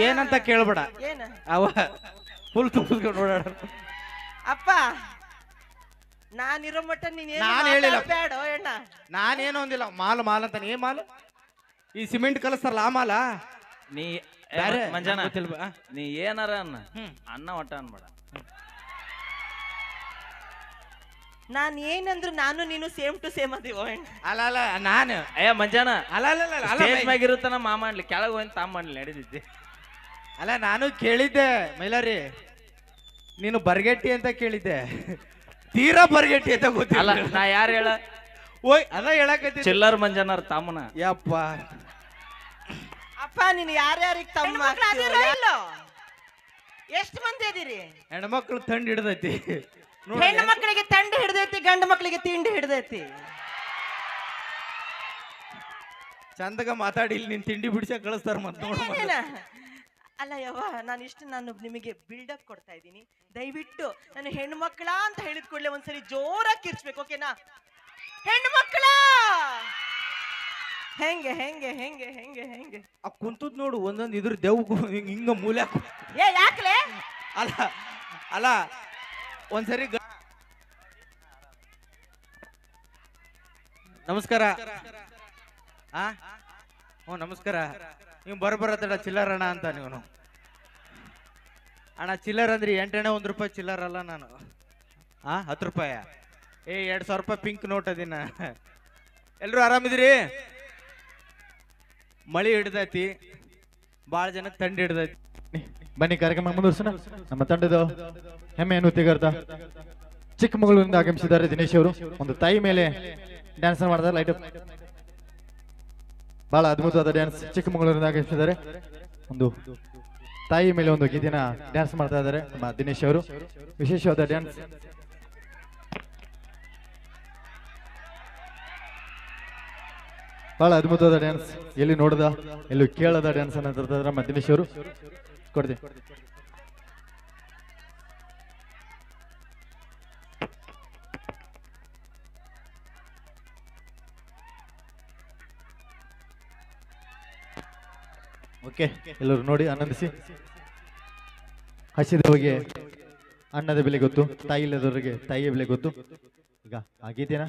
ಏನಂತ ಕೇಳ್ಬೇಡ. ಏನ ಅವ ಫುಲ್ ತುಂಬಿಸ್ಕೊಂಡು ಓಡಾಡ. ಅಪ್ಪ ನಾನಿರೋ ಮಟ್ಟ ನಾನ್ ಹೇಳಿಲ್ಲ. ಬೇಡ ಅಣ್ಣ. ನಾನೇನು ಅಂದಿಲ್ಲ. ಮಾಲ್ ಮಾಲ್ ಅಂತಾನೆ. ಏ ಮಾಲ್? ಈ ಸಿಮೆಂಟ್ ಕಲಸ್ತಾರಲ್ಲ ಆ ಮಾಲ? ನೀ ಬ್ಯಾರೆ ಮಂಜಾನ ಗೊತ್ತಿಲ್ವಾ? ನೀ ಏನಾರ ಅನ್ನ ಒಟ್ಟ ಅನ್ಬೇಡ. ನಾನ್ ಏನಂದ್ರು ನಾನು ನೀನು ಸೇಮ್ ಟು ಸೇಮ್ ಅದೀವ. ಅಲ್ಲ ಅಲ್ಲ ನಾನು ಮಂಜಾನ ಅಲ್ಲ ಅಲ್ಲ ಅಲ್ಲ ಅಲ್ಲ ಸ್ಟೇಜ್ ಮ್ಯಾಗ ಇರುತ್ತಾನ ಮಾ ಮಾಡ್ಲಿ, ಕೆಳಗೆ ಹೋಗಿ ತಾ ಮಾಡ್ಲಿ ನಡೀತೈತಿ. ಅಲ್ಲ ನಾನು ಕೇಳಿದ್ದೆ ಮೈಲಾರಿ, ನೀನು ಬರ್ಗೆಟ್ಟಿ ಅಂತ ಕೇಳಿದ್ದೆ. ತೀರಾ ಬರ್ಗೆಟ್ಟಿ ಅಂತ ಗೊತ್ತಿಲ್ಲ. ಅಲ್ಲ ನಾ ಯಾರು ಹೇಳ? ಓಯ್ ಅದ ಹೇಳಕತ್ತಿ. ಚಿಲ್ಲರ್ ಮಂಜಾನರ್ ತಮ್ಮನ. ಯಪ್ಪ ಅಪ್ಪ ನೀನು ಯಾರ್ಯಾರಿಗೆ ತಮ್ಮ ಎಷ್ಟು ಮಂದಿ ಅದೀರಿ? ಹೆಣ್ಮಕ್ಳು ತಂಡ ಹಿಡ್ದೈತಿ. ಹೆಣ್ಣು ಮಕ್ಕಳಿಗೆ ತಂಡ ಹಿಡ್ದೈತಿ, ಗಂಡು ಮಕ್ಕಳಿಗೆ ತಿಂಡಿ ಹಿಡ್ದೈತಿ. ಚಂದಗ ಮಾತಾಡಿ ಇಲ್ಲಿ ನಿನ್ ತಿಂಡಿ ಬಿಡಿಸ ಕಳಿಸ್ತಾರ ಮತ್ ನೋಡ. ಅಲ್ಲ ಯವ್ವ, ನಾನು ನಿಮಗೆ ಬಿಲ್ಡಪ್ ಕೊಡ್ತಾ ಇದ್ದೀನಿ. ದಯವಿಟ್ಟು ನಾನು ಹೆಣ್ಣು ಮಕ್ಕಳ ಅಂತ ಹೇಳಿದ ಕೂಡಲೇ ಒಂದ್ಸರಿ ಜೋರಾಗಿ ಕಿರ್ಚ್ಬೇಕು, ಓಕೆನಾ? ಹೆಣ್ಣು ಮಕ್ಕಳ ಹೆಂಗೆ ಹೆಂಗೆ ಹೆಂಗೆ ಹೆಂಗೆ ಹೆಂಗೆ ಆ ಕುಂತದ್ ನೋಡು ಒಂದೊಂದು ಇದ್ರ ದೇವ್ ಹಿಂಗ ಮೂಲೆ. ಏ ಯಾಕ್ಲೆ? ಅಲ್ಲ ಅಲ್ಲ ಒಂದ್ಸರಿ ನಮಸ್ಕಾರ. ಹ್ಞೂ ನಮಸ್ಕಾರ. ನೀವು ಬರತಡ ಚಿಲ್ಲರಣ್ಣ ಅಂತ. ನೀವು ಅಣ್ಣ ಚಿಲ್ಲರ್ ಅಂದ್ರಿ 8 ಅಣ್ಣ 1 ರೂಪಾಯಿ ಚಿಲ್ಲರ್ ಅಲ್ಲ ನಾನು. 10 ರೂಪಾಯಿ. 2000 ರೂಪಾಯಿ ಪಿಂಕ್ ನೋಟ್ ಅದಿನ. ಎಲ್ರು ಆರಾಮಿದ್ರಿ? ಮಳಿ ಹಿಡ್ದೈತಿ, ಭಾಳ ಜನಕ್ಕೆ ತಂಡ ಹಿಡ್ದೈತಿ. ಬನ್ನಿ ಕಾರ್ಯಕ್ರಮ ಮುಂದುವರ್ಸೋಣ. ನಮ್ಮ ತಂಡದ ಹೆಮ್ಮೆ ಅನ್ನುತ್ತಿಗಾರ್ಥ ಚಿಕ್ಕಮಗಳೂರಿನಿಂದ ಆಗಮಿಸಿದ್ದಾರೆ ದಿನೇಶ್ ಅವರು. ಒಂದು ತಾಯಿ ಮೇಲೆ ಡ್ಯಾನ್ಸ್ ಮಾಡ್ತಾರೆ. ಲೈಟ್ ಬಹಳ ಅದ್ಭುತವಾದ ಡ್ಯಾನ್ಸ್ ಚಿಕ್ಕಮಗಳೂರಿನಿಂದ ಆಗಮಿಸಿದ್ದಾರೆ. ಒಂದು ತಾಯಿ ಮೇಲೆ ಒಂದು ಗೀತೆನ ಡ್ಯಾನ್ಸ್ ಮಾಡ್ತಾ ಇದ್ದಾರೆ ನಮ್ಮ ದಿನೇಶ್ ಅವರು. ವಿಶೇಷವಾದ ಡ್ಯಾನ್ಸ್. ಬಹಳ ಅದ್ಭುತವಾದ ಡ್ಯಾನ್ಸ್. ಎಲ್ಲಿ ನೋಡದ ಎಲ್ಲೂ ಕೇಳದ ಡ್ಯಾನ್ಸ್ ಅನ್ನ ತರ್ತಾರೆ ನಮ್ಮ ದಿನೇಶ್ ಅವರು. ಕೊಡ್ತೀನಿ. ಓಕೆ, ಎಲ್ಲರೂ ನೋಡಿ ಆನಂದಿಸಿ. ಹಸಿದವರಿಗೆ ಅನ್ನದ ಬೆಲೆ ಗೊತ್ತು, ತಾಯಿ ಇಲ್ಲದವರಿಗೆ ತಾಯಿಯ ಬೆಲೆ ಗೊತ್ತು. ಈಗ ಆಗೀತೇನಾ?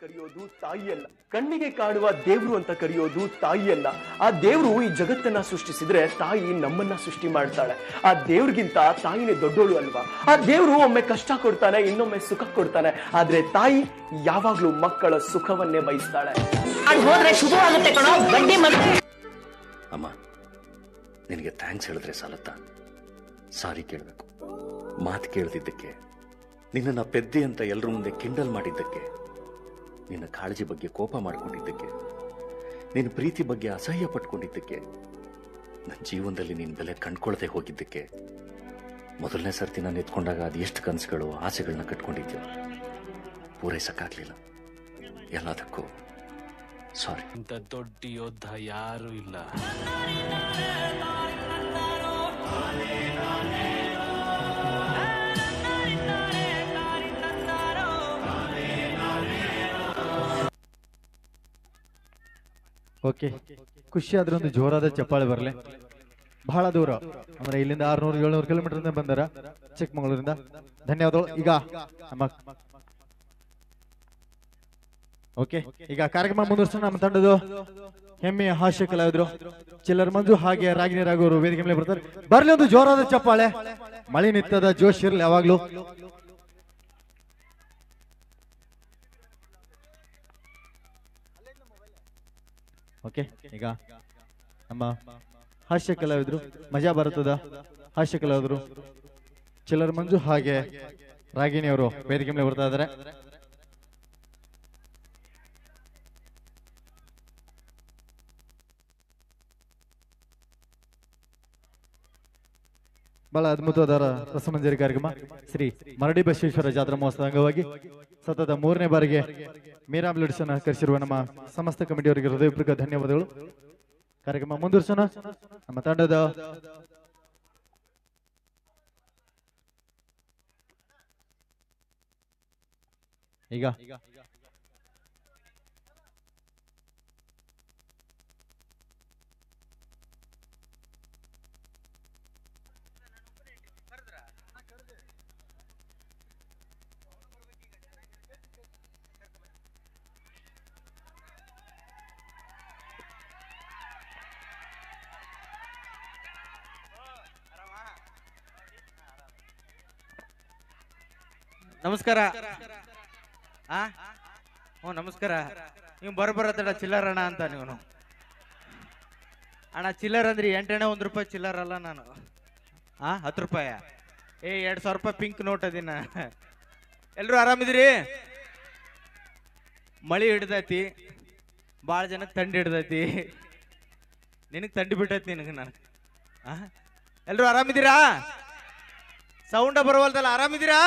ಕರೆಯೋದು ತಾಯಿಯಲ್ಲ, ಕಣ್ಣಿಗೆ ಕಾಣುವ ದೇವ್ರು ಅಂತ ಕರೆಯೋದು ತಾಯಿಯಲ್ಲ. ಆ ದೇವ್ರು ಈ ಜಗತ್ತನ್ನ ಸೃಷ್ಟಿಸಿದ್ರೆ ತಾಯಿ ನಮ್ಮನ್ನ ಸೃಷ್ಟಿ ಮಾಡ್ತಾಳೆ. ಆ ದೇವ್ರಿಗಿಂತ ತಾಯಿನೇ ದೊಡ್ಡೋಳು ಅಲ್ವಾ? ಆ ದೇವ್ರು ಒಮ್ಮೆ ಕಷ್ಟ ಕೊಡ್ತಾನೆ, ಇನ್ನೊಮ್ಮೆ ಸುಖ ಕೊಡ್ತಾನೆ. ಆದ್ರೆ ತಾಯಿ ಯಾವಾಗ್ಲೂ ಮಕ್ಕಳ ಸುಖವನ್ನೇ ಬಯಸ್ತಾಳೆ. ಅಮ್ಮ, ನಿನಗೆ ಥ್ಯಾಂಕ್ಸ್ ಹೇಳಿದ್ರೆ ಸಾಲತ್ತಾ? ಸಾರಿ ಕೇಳಬೇಕು. ಮಾತು ಕೇಳ್ದಿದ್ದಕ್ಕೆ, ನಿನ್ನನ್ನ ಪೆದ್ದೆ ಅಂತ ಎಲ್ಲರ ಮುಂದೆ ಕಿಂಡಲ್ ಮಾಡಿದ್ದಕ್ಕೆ, ನಿನ್ನ ಕಾಳಜಿ ಬಗ್ಗೆ ಕೋಪ ಮಾಡ್ಕೊಂಡಿದ್ದಕ್ಕೆ, ನಿನ್ನ ಪ್ರೀತಿ ಬಗ್ಗೆ ಅಸಹ್ಯ ಪಟ್ಕೊಂಡಿದ್ದಕ್ಕೆ, ನನ್ನ ಜೀವನದಲ್ಲಿ ನಿನ್ನ ಬೆಲೆ ಕಂಡ್ಕೊಳ್ದೆ ಹೋಗಿದ್ದಕ್ಕೆ, ಮೊದಲನೇ ಸರ್ತಿ ನಾನು ಎತ್ಕೊಂಡಾಗ ಅದು ಎಷ್ಟು ಕನಸುಗಳು ಆಸೆಗಳನ್ನ ಕಟ್ಕೊಂಡಿದ್ಯೋ ಪೂರೈಸಕ್ಕಾಗ್ಲಿಲ್ಲ. ಎಲ್ಲದಕ್ಕೂ ಸಾರಿ. ಇಂಥ ದೊಡ್ಡ ಯೋಧ ಯಾರು ಇಲ್ಲ. ಓಕೆ, ಖುಷಿ ಆದ್ರೆ ಒಂದು ಜೋರಾದ ಚಪ್ಪಾಳೆ ಬರಲಿ. ಬಹಳ ದೂರ ಅಂದ್ರೆ ಇಲ್ಲಿಂದ 600-700 ಕಿಲೋಮೀಟರ್ ಬಂದಾರ ಚಿಕ್ಕಮಗಳೂರಿಂದ. ಧನ್ಯವಾದಗಳು. ಈಗ ನಮ್ಮ ಓಕೆ, ಈಗ ಕಾರ್ಯಕ್ರಮ ಮುಂದುವರ್ಸೋಣ. ನಮ್ಮ ತಂಡದ ಹೆಮ್ಮೆಯ ಹಾಸ್ಯ ಕಲಾವಿದರು ಚಿಲ್ಲರ್ ಮಂಜು ಹಾಗೆ ರಾಗಿಣಿ ರಾಘು ಅವರು ವೇದಿಕೆ ಮೇಲೆ ಬರ್ತಾರೆ. ಬರ್ಲಿ ಒಂದು ಜೋರಾದ ಚಪ್ಪಾಳೆ. ಮಳೆ ನಿತ್ತದ ಜೋಶ್ ಇರ್ಲಿ ಯಾವಾಗ್ಲೂ. ಓಕೆ, ಈಗ ನಮ್ಮ ಹಾಸ್ಯ ಕಲಾವಿದರು ಮಜಾ ಭಾರತದ ಹಾಸ್ಯ ಕಲಾವಿದರು ಚಿಲ್ಲರ್ ಮಂಜು ಹಾಗೆ ರಾಗಿಣಿ ಅವರು ವೇದಿಕೆ ಮೇಲೆ ಬರ್ತಾ ಇದ್ದಾರೆ. ಬಹಳ ಅದ್ಭುತವಾದ ರಸಮಂಜರಿ ಕಾರ್ಯಕ್ರಮ ಶ್ರೀ ಮರಡಿ ಬಸವೇಶ್ವರ ಜಾತ್ರಾ ಮಹೋತ್ಸವದ ಅಂಗವಾಗಿ ಸತತ 3ನೇ ಬಾರಿಗೆ ಮೀರಾ ಬ್ಲಡ್ಸ್ ಅನ್ನು ಕರೆಸಿರುವ ನಮ್ಮ ಸಮಸ್ತ ಕಮಿಟಿಯವರಿಗೆ ಹೃದಯಪೂರ್ವಕ ಧನ್ಯವಾದಗಳು. ಕಾರ್ಯಕ್ರಮ ಮುಂದುವರ್ಸೋಣ. ನಮ್ಮ ತಂಡದ ಈಗ ನಮಸ್ಕಾರ. ಆ ಹ್ಞೂ ನಮಸ್ಕಾರ. ನೀವು ಬರತಡ ಚಿಲ್ಲರಣ್ಣ ಅಂತ ನೀವು. ಅಣ್ಣ ಚಿಲ್ಲರ್ ಅಂದ್ರಿ 8 ಅಣ್ಣ 1 ರೂಪಾಯಿ ಚಿಲ್ಲರ್ ಅಲ್ಲ ನಾನು. 10 ರೂಪಾಯ. 2000 ರೂಪಾಯಿ ಪಿಂಕ್ ನೋಟ್ ಅದಿನ. ಎಲ್ರು ಆರಾಮಿದ್ರಿ? ಮಳಿ ಹಿಡ್ದೈತಿ, ಭಾಳ ಜನಕ್ಕೆ ತಂಡಿ ಹಿಡ್ದೈತಿ. ನಿನಗೆ ತಂಡಿ ಬಿಟ್ಟೈತಿ ನಿನಗೆ ನನಗೆ. ಎಲ್ರು ಆರಾಮಿದ್ದೀರಾ? ಸೌಂಡ ಬರುವಲ್ದಲ್ಲ, ಆರಾಮಿದ್ದೀರಾ?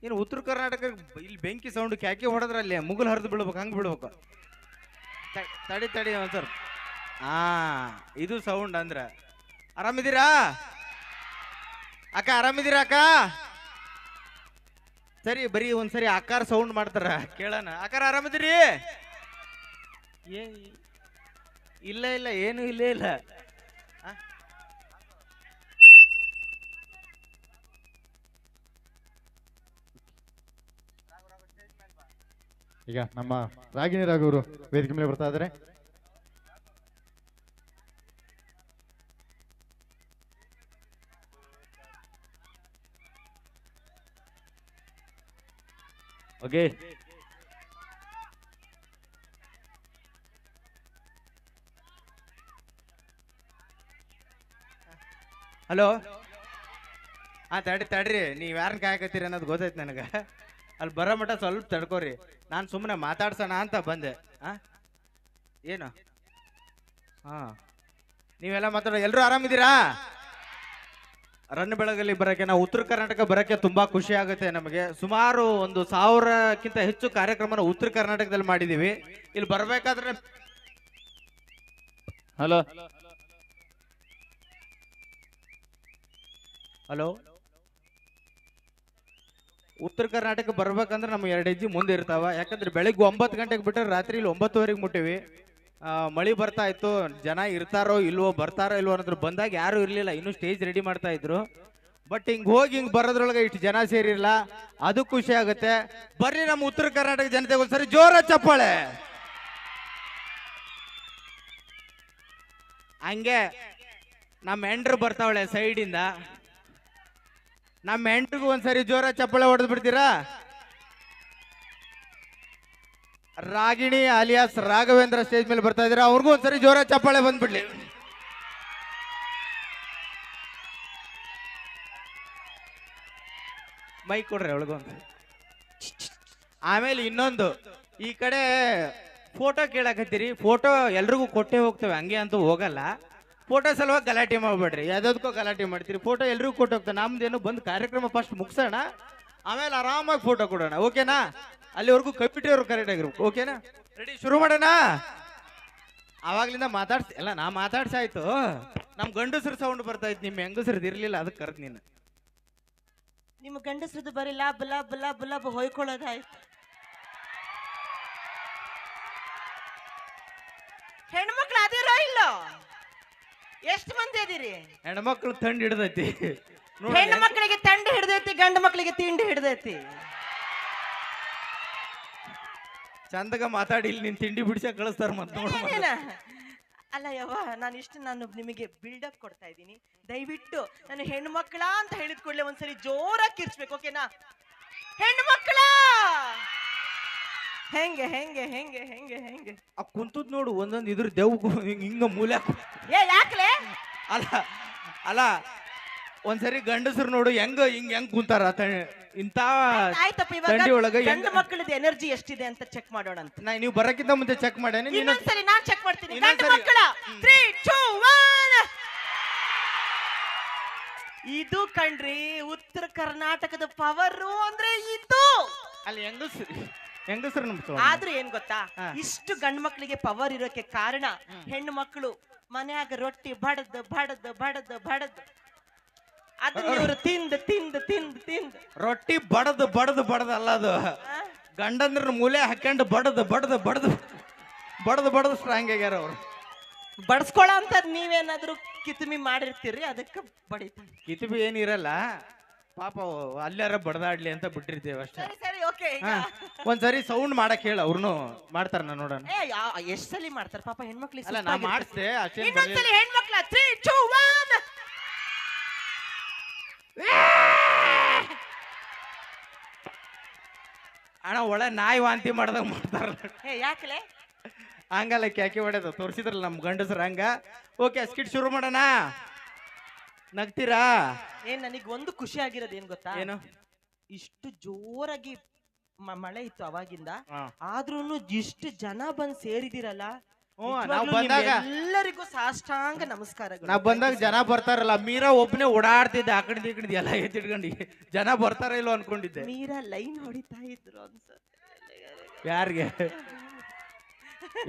ಏನು ಉತ್ತರ ಕರ್ನಾಟಕ ಇಲ್ಲಿ ಬೆಂಕಿ ಸೌಂಡ್ ಕ್ಯಾಕಿ ಹೊಡೆದ್ರ ಅಲ್ಲಿ ಮುಗುಲ್ ಹರಿದು ಬಿಡ್ಬೇಕು, ಹಂಗೆ ಬಿಡ್ಬೇಕು. ತಡಿ ಒಂದ್ಸರ್. ಇದು ಸೌಂಡ್ ಅಂದ್ರ ಆರಾಮಿದ್ದೀರಾ? ಅಕ್ಕ ಆರಾಮಿದ್ದೀರಾ ಅಕ್ಕ? ಸರಿ, ಬರೀ ಒಂದ್ಸರಿ ಆಕಾರ ಸೌಂಡ್ ಮಾಡ್ತಾರ ಕೇಳೋಣ. ಆಕಾರ ಆರಾಮಿದ್ದೀರಿ? ಇಲ್ಲ ಏನು ಇಲ್ಲ. ಈಗ ನಮ್ಮ ರಾಗಿಣಿ ರಾಘವರು ವೇದಿಕೆ ಮೇಲೆ ಬರ್ತಾ ಇದ್ದಾರೆ. Okay, hello. ತಡ್ರಿ, ನೀವ್ ಯಾರನ್ನ ಕಾಯಕತ್ತೀರಿ ಅನ್ನೋದು ಗೊತ್ತೈತಿ ನನಗೆ. ಅಲ್ಲಿ ಬರೋ ಮಟ್ಟ ಸ್ವಲ್ಪ ತಡ್ಕೋರಿ. ನಾನು ಸುಮ್ಮನೆ ಮಾತಾಡ್ಸೋಣ ಅಂತ ಬಂದೆ. ಏನು ನೀವೆಲ್ಲ ಮಾತಾಡೋ. ಎಲ್ರು ಆರಾಮಿದ್ದೀರಾ? ರನ್ ಬೆಳಗಲ್ಲಿ ಬರೋಕೆ, ನಾವು ಉತ್ತರ ಕರ್ನಾಟಕ ಬರೋಕ್ಕೆ ತುಂಬಾ ಖುಷಿ ಆಗುತ್ತೆ ನಮಗೆ. ಸುಮಾರು 1000ಕ್ಕಿಂತ ಹೆಚ್ಚು ಕಾರ್ಯಕ್ರಮನ ಉತ್ತರ ಕರ್ನಾಟಕದಲ್ಲಿ ಮಾಡಿದೀವಿ. ಇಲ್ಲಿ ಬರ್ಬೇಕಾದ್ರೆ ಹಲೋ ಉತ್ತರ ಕರ್ನಾಟಕ ಬರ್ಬೇಕಂದ್ರೆ ನಮ್ಗೆ 2 ಹೆಜ್ಜೆ ಮುಂದೆ ಇರ್ತಾವ. ಯಾಕಂದ್ರೆ ಬೆಳಿಗ್ಗೆ 9 ಗಂಟೆಗೆ ಬಿಟ್ಟರೆ ರಾತ್ರಿ 9:30 ಮುಟ್ಟಿವಿ. ಮಳಿ ಬರ್ತಾ ಇತ್ತು, ಜನ ಇರ್ತಾರೋ ಇಲ್ವೋ, ಬರ್ತಾರೋ ಇಲ್ವೋ ಅನ್ನೋದ್ರ ಬಂದಾಗ ಯಾರು ಇರ್ಲಿಲ್ಲ, ಇನ್ನು ಸ್ಟೇಜ್ ರೆಡಿ ಮಾಡ್ತಾ ಇದ್ರು. ಬಟ್ ಹಿಂಗ್ ಬರೋದ್ರೊಳಗೆ ಇಷ್ಟು ಜನ ಸೇರಿಲ್ಲ, ಅದು ಖುಷಿ ಆಗುತ್ತೆ. ಬರ್ರಿ ನಮ್ಮ ಉತ್ತರ ಕರ್ನಾಟಕ ಜನತೆಗೆ ಒಂದ್ಸರಿ ಜೋರ ಚಪ್ಪಾಳೆ. ಹಂಗೆ ನಮ್ಮ ಹೆಂಡ್ರು ಬರ್ತಾವಳೆ ಸೈಡಿಂದ. ನಮ್ಮ ಹೆಂಡ್ರಿಗೂ ಒಂದ್ಸರಿ ಜೋರ ಚಪ್ಪಾಳೆ ಹೊಡೆದ್ ಬಿಡ್ತೀರಾ? ರಾಗಿಣಿ ಅಲಿಯಾಸ್ ರಾಘವೇಂದ್ರ ಸ್ಟೇಜ್ ಮೇಲೆ ಬರ್ತಾ ಇದ್ದೀರಾ, ಅವ್ರಿಗೂ ಒಂದ್ಸರಿ ಜೋರ ಚಪ್ಪಾಳೆ ಬಂದ್ಬಿಡ್ಲಿ. ಮೈಕ್ ಕೊಡ್ರಿ ಒಳಗೊಂದು. ಆಮೇಲೆ ಇನ್ನೊಂದು, ಈ ಕಡೆ ಫೋಟೋ ಕೇಳಕತ್ತೀರಿ. ಫೋಟೋ ಎಲ್ರಿಗೂ ಕೊಟ್ಟೆ ಹೋಗ್ತೇವೆ, ಹಂಗೆ ಅಂತೂ ಹೋಗಲ್ಲ. ಫೋಟೋ ಸಲುವಾಗಿ ಗಲಾಟೆ ಮಾಡ್ಬೇಡ್ರಿ, ಯಾವ್ದಕ್ಕೋ ಗಲಾಟೆ ಮಾಡ್ತೀರಿ. ಫೋಟೋ ಎಲ್ರಿಗೂ ಕೊಟ್ಟು ಹೋಗ್ತೇವೆ. ನಮ್ದೇನು ಬಂದು ಕಾರ್ಯಕ್ರಮ ಫಸ್ಟ್ ಮುಗಿಸೋಣ, ಆಮೇಲೆ ಆರಾಮಾಗಿ ಫೋಟೋ ಕೊಡೋಣ. ಓಕೆನಾ? ಅಲ್ಲಿವರೆಗೂ ಕಮಿಟಿ ಅವ್ರು ಕರೆಕ್ಟ್ ಆಗಿರ್ಬೇಕು. ಓಕೆನಾ? ರೆಡಿ, ಶುರು ಮಾಡೋಣ. ಅವಾಗ್ಲಿಂದ ಎಲ್ಲ ನಾ ಮಾತಾಡ್ಸಾಯ್ತು. ನಮ್ ಗಂಡಸ್ರ ಸೌಂಡ್ ಬರ್ತಾ ಇತ್ತು, ನಿಮ್ ಹೆಂಗಸ್ರದ್ದು ಇರ್ಲಿಲ್ಲ, ಅದಕ್ಕೆ ಕರೆದ್ ನೀನು. ನಿಮ್ಮ ಗಂಡಸ್ರದ್ದು ಬರೀ ಲಾಬ್ ಹೊಯ್ಕೊಳ್ಳೋದಾಯ್ತು. ಹೆಣ್ಮಕ್ಳು ಅದಿರೋ ಇಲ್ಲ? ಎಷ್ಟು ಮಂದಿ ಅದಿರಿ? ಹೆಣ್ಮಕ್ಳು ತಂಡ ಹಿಡ್ದೈತಿ. ಹೆಣ್ಣು ಮಕ್ಕಳಿಗೆ ತಂಡ ಹಿಡ್ದೈತಿ, ಗಂಡು ಮಕ್ಕಳಿಗೆ ತಿಂಡಿ ಹಿಡ್ದೈತಿ. ಚಂದಗ ಮಾತಾಡಿ ಇಲ್ಲಿ ನಿನ್ ತಿಂಡಿ ಬಿಡಿಸ ಕಳಿಸ್ತಾರ ಮತ್ತೆ ನೋಡ. ಅಲ್ಲ ನಾನು ನಿಮಗೆ ಬಿಲ್ಡಪ್ ಕೊಡ್ತಾ ಇದ್ದೀನಿ. ದಯವಿಟ್ಟು ನಾನು ಹೆಣ್ಣು ಮಕ್ಕಳ ಅಂತ ಹೇಳಿದ ಕೂಡಲೇ ಒಂದ್ಸರಿ ಜೋರಾಗಿ ಕಿರ್ಚ್ಬೇಕು. ಓಕೆನಾ? ಹೆಣ್ಣು ಮಕ್ಕಳ ಹೆಂಗೆ ಹೆಂಗೆ ಹೆಂಗೆ ಹೆಂಗೆ ಹೆಂಗೆ ಆ ಕುಂತದ್ ನೋಡು, ಒಂದೊಂದು ಇದ್ರ ದೇವ್ ಹಿಂಗ ಮೂಲೆ. ಯಾಕ್ಲೆ? ಅಲ್ಲ ಒಂದ್ಸರಿ ಗಂಡಸರು ನೋಡು ಹೆಂಗ್ ಕುಂತಾರ. ಇಂತ ತಂಡಿ ಒಳಗ ಗಂಡು ಮಕ್ಕಳದ ಎನರ್ಜಿ ಎಷ್ಟಿದೆ ಅಂತ ಚೆಕ್ ಮಾಡೋಣ ಅಂತ. ನೀವು ಬರಕ್ಕಿಂತ ಮುಂಚೆ ಚೆಕ್ ಮಾಡೇನಿ. ಇನ್ನೊಂದ್ಸರಿ ನಾನ್ ಚೆಕ್ ಮಾಡ್ತೀನಿ. ಗಂಡು ಮಕ್ಕಳ 3, 2, 1. ಇದು ಕಣ್ರಿ ಉತ್ತರ ಕರ್ನಾಟಕದ ಪವರು ಅಂದ್ರೆ ಇದು. ಅಲ್ಲಿ ಹೆಂಗಸರು ಆದ್ರೂ ಏನ್ ಗೊತ್ತಾ, ಇಷ್ಟು ಗಂಡು ಮಕ್ಕಳಿಗೆ ಪವರ್ ಇರೋಕೆ ಕಾರಣ ಹೆಣ್ಣು ಮಕ್ಕಳು ಮನ್ಯಾಗ ರೊಟ್ಟಿ ಬಡದ್ ಬಡದ್ ಬಡದ್ ಬಡದ್ ಅದನ್ನ ಇವರು ತಿಂದ್ ತಿಂದ್ ತಿಂದ್ ತಿಂದ್ ರೊಟ್ಟಿ ಬಡದ್ ಬಡದ್ ಬಡದ್ ಅಲ್ಲ, ಅದು ಗಂಡಂದ್ರ ಮೂಲೆ ಹಾಕೊಂಡು ಬಡದ್ ಬಡದ್ ಬಡದ್ ಬಡದ್ ಬಡದ್ ಸ್ಟ್ರಾಂಗ್ ಆಗ್ಯಾರ ಅವ್ರು. ಬಡಸ್ಕೊಳ ಅಂತ ನೀವೇನಾದ್ರೂ ಕಿತ್ಮಿ ಮಾಡಿರ್ತೀರಿ, ಅದಕ್ಕೆ ಬಡಿತ. ಕಿತ್ಬಿ ಏನಿರಲ್ಲ ಪಾಪ, ಅಲ್ಲಾರ ಬಡದಾಡ್ಲಿ ಅಂತ ಬಿಟ್ಟಿರ್ತೇವೆ ಅಷ್ಟೇ. ಸರಿ ಓಕೆ. ಒಂದ್ಸರಿ ಸೌಂಡ್ ಮಾಡಕ್ ಹೇಳ, ಅವ್ರನ್ನು ಮಾಡ್ತಾರ. ನಾ ನೋಡೋಣ ಎಷ್ಟ್ ಸಲ ಮಾಡ್ತಾರ ಪಾಪ ಹೆಣ್ಮಕ್ಳಿಗೆ. ಅಲ್ಲ ನಾ ಮಾಡಿಸ್ದೆ ಅಷ್ಟೇ. ಹೆಣ್ಮಕ್ಳ 3, 2, 1. ಅಣ್ಣ ಒಳ ನಾಯಿ ವಾಂತಿ ಮಾಡ್ದಾಗ ಮಾಡ್ತಾರ ಏ ಯಾಕಲೆ ಹಂಗಲ್ಲ ಕ್ಯಾಕಿ ಹೊಡೆದು ತೋರಿಸಿದ್ರಲ್ಲ ನಮ್ಮ ಗಂಡಸ್ರ ಹಂಗ. ಓಕೆ ಸ್ಕಿಟ್ ಶುರು ಮಾಡೋಣ. ನಗ್ತೀರಾ? ಏನ್ ನನಗ್ ಒಂದು ಖುಷಿ ಆಗಿರೋದು ಏನ್ ಗೊತ್ತಾ, ಏನು? ಇಷ್ಟು ಜೋರಾಗಿ ಮಳೆ ಇತ್ತು ಅವಾಗಿಂದ, ಹಾ. ಆದ್ರೂನು ಇಷ್ಟು ಜನ ಬಂದ್ ಸೇರಿದಿರಲ್ಲ, ನಾವ್ ಬಂದಾಗ ಎಲ್ಲರಿಗೂ ಸಾಷ್ಟಾಂಗ ನಮಸ್ಕಾರಗಳು. ನಾವ್ ಬಂದಾಗ ಜನ ಬರ್ತಾರಲ್ಲ, ಮೀರಾ ಒಬ್ನೇ ಓಡಾಡ್ತಿದ್ದೆ ಆ ಕಡೆ ಈ ಕಡೆ ಎಲ್ಲ ಎತ್ತಿಟ್ಕೊಂಡು. ಜನ ಬರ್ತಾರ ಇಲ್ಲೋ ಅನ್ಕೊಂಡಿದ್ದೆ. ಮೀರಾ ಲೈನ್ ಹೊಡಿತಾ ಇದ್ರು ಅನ್ಸುತ್ತೆ. ಯಾರಿಗೆ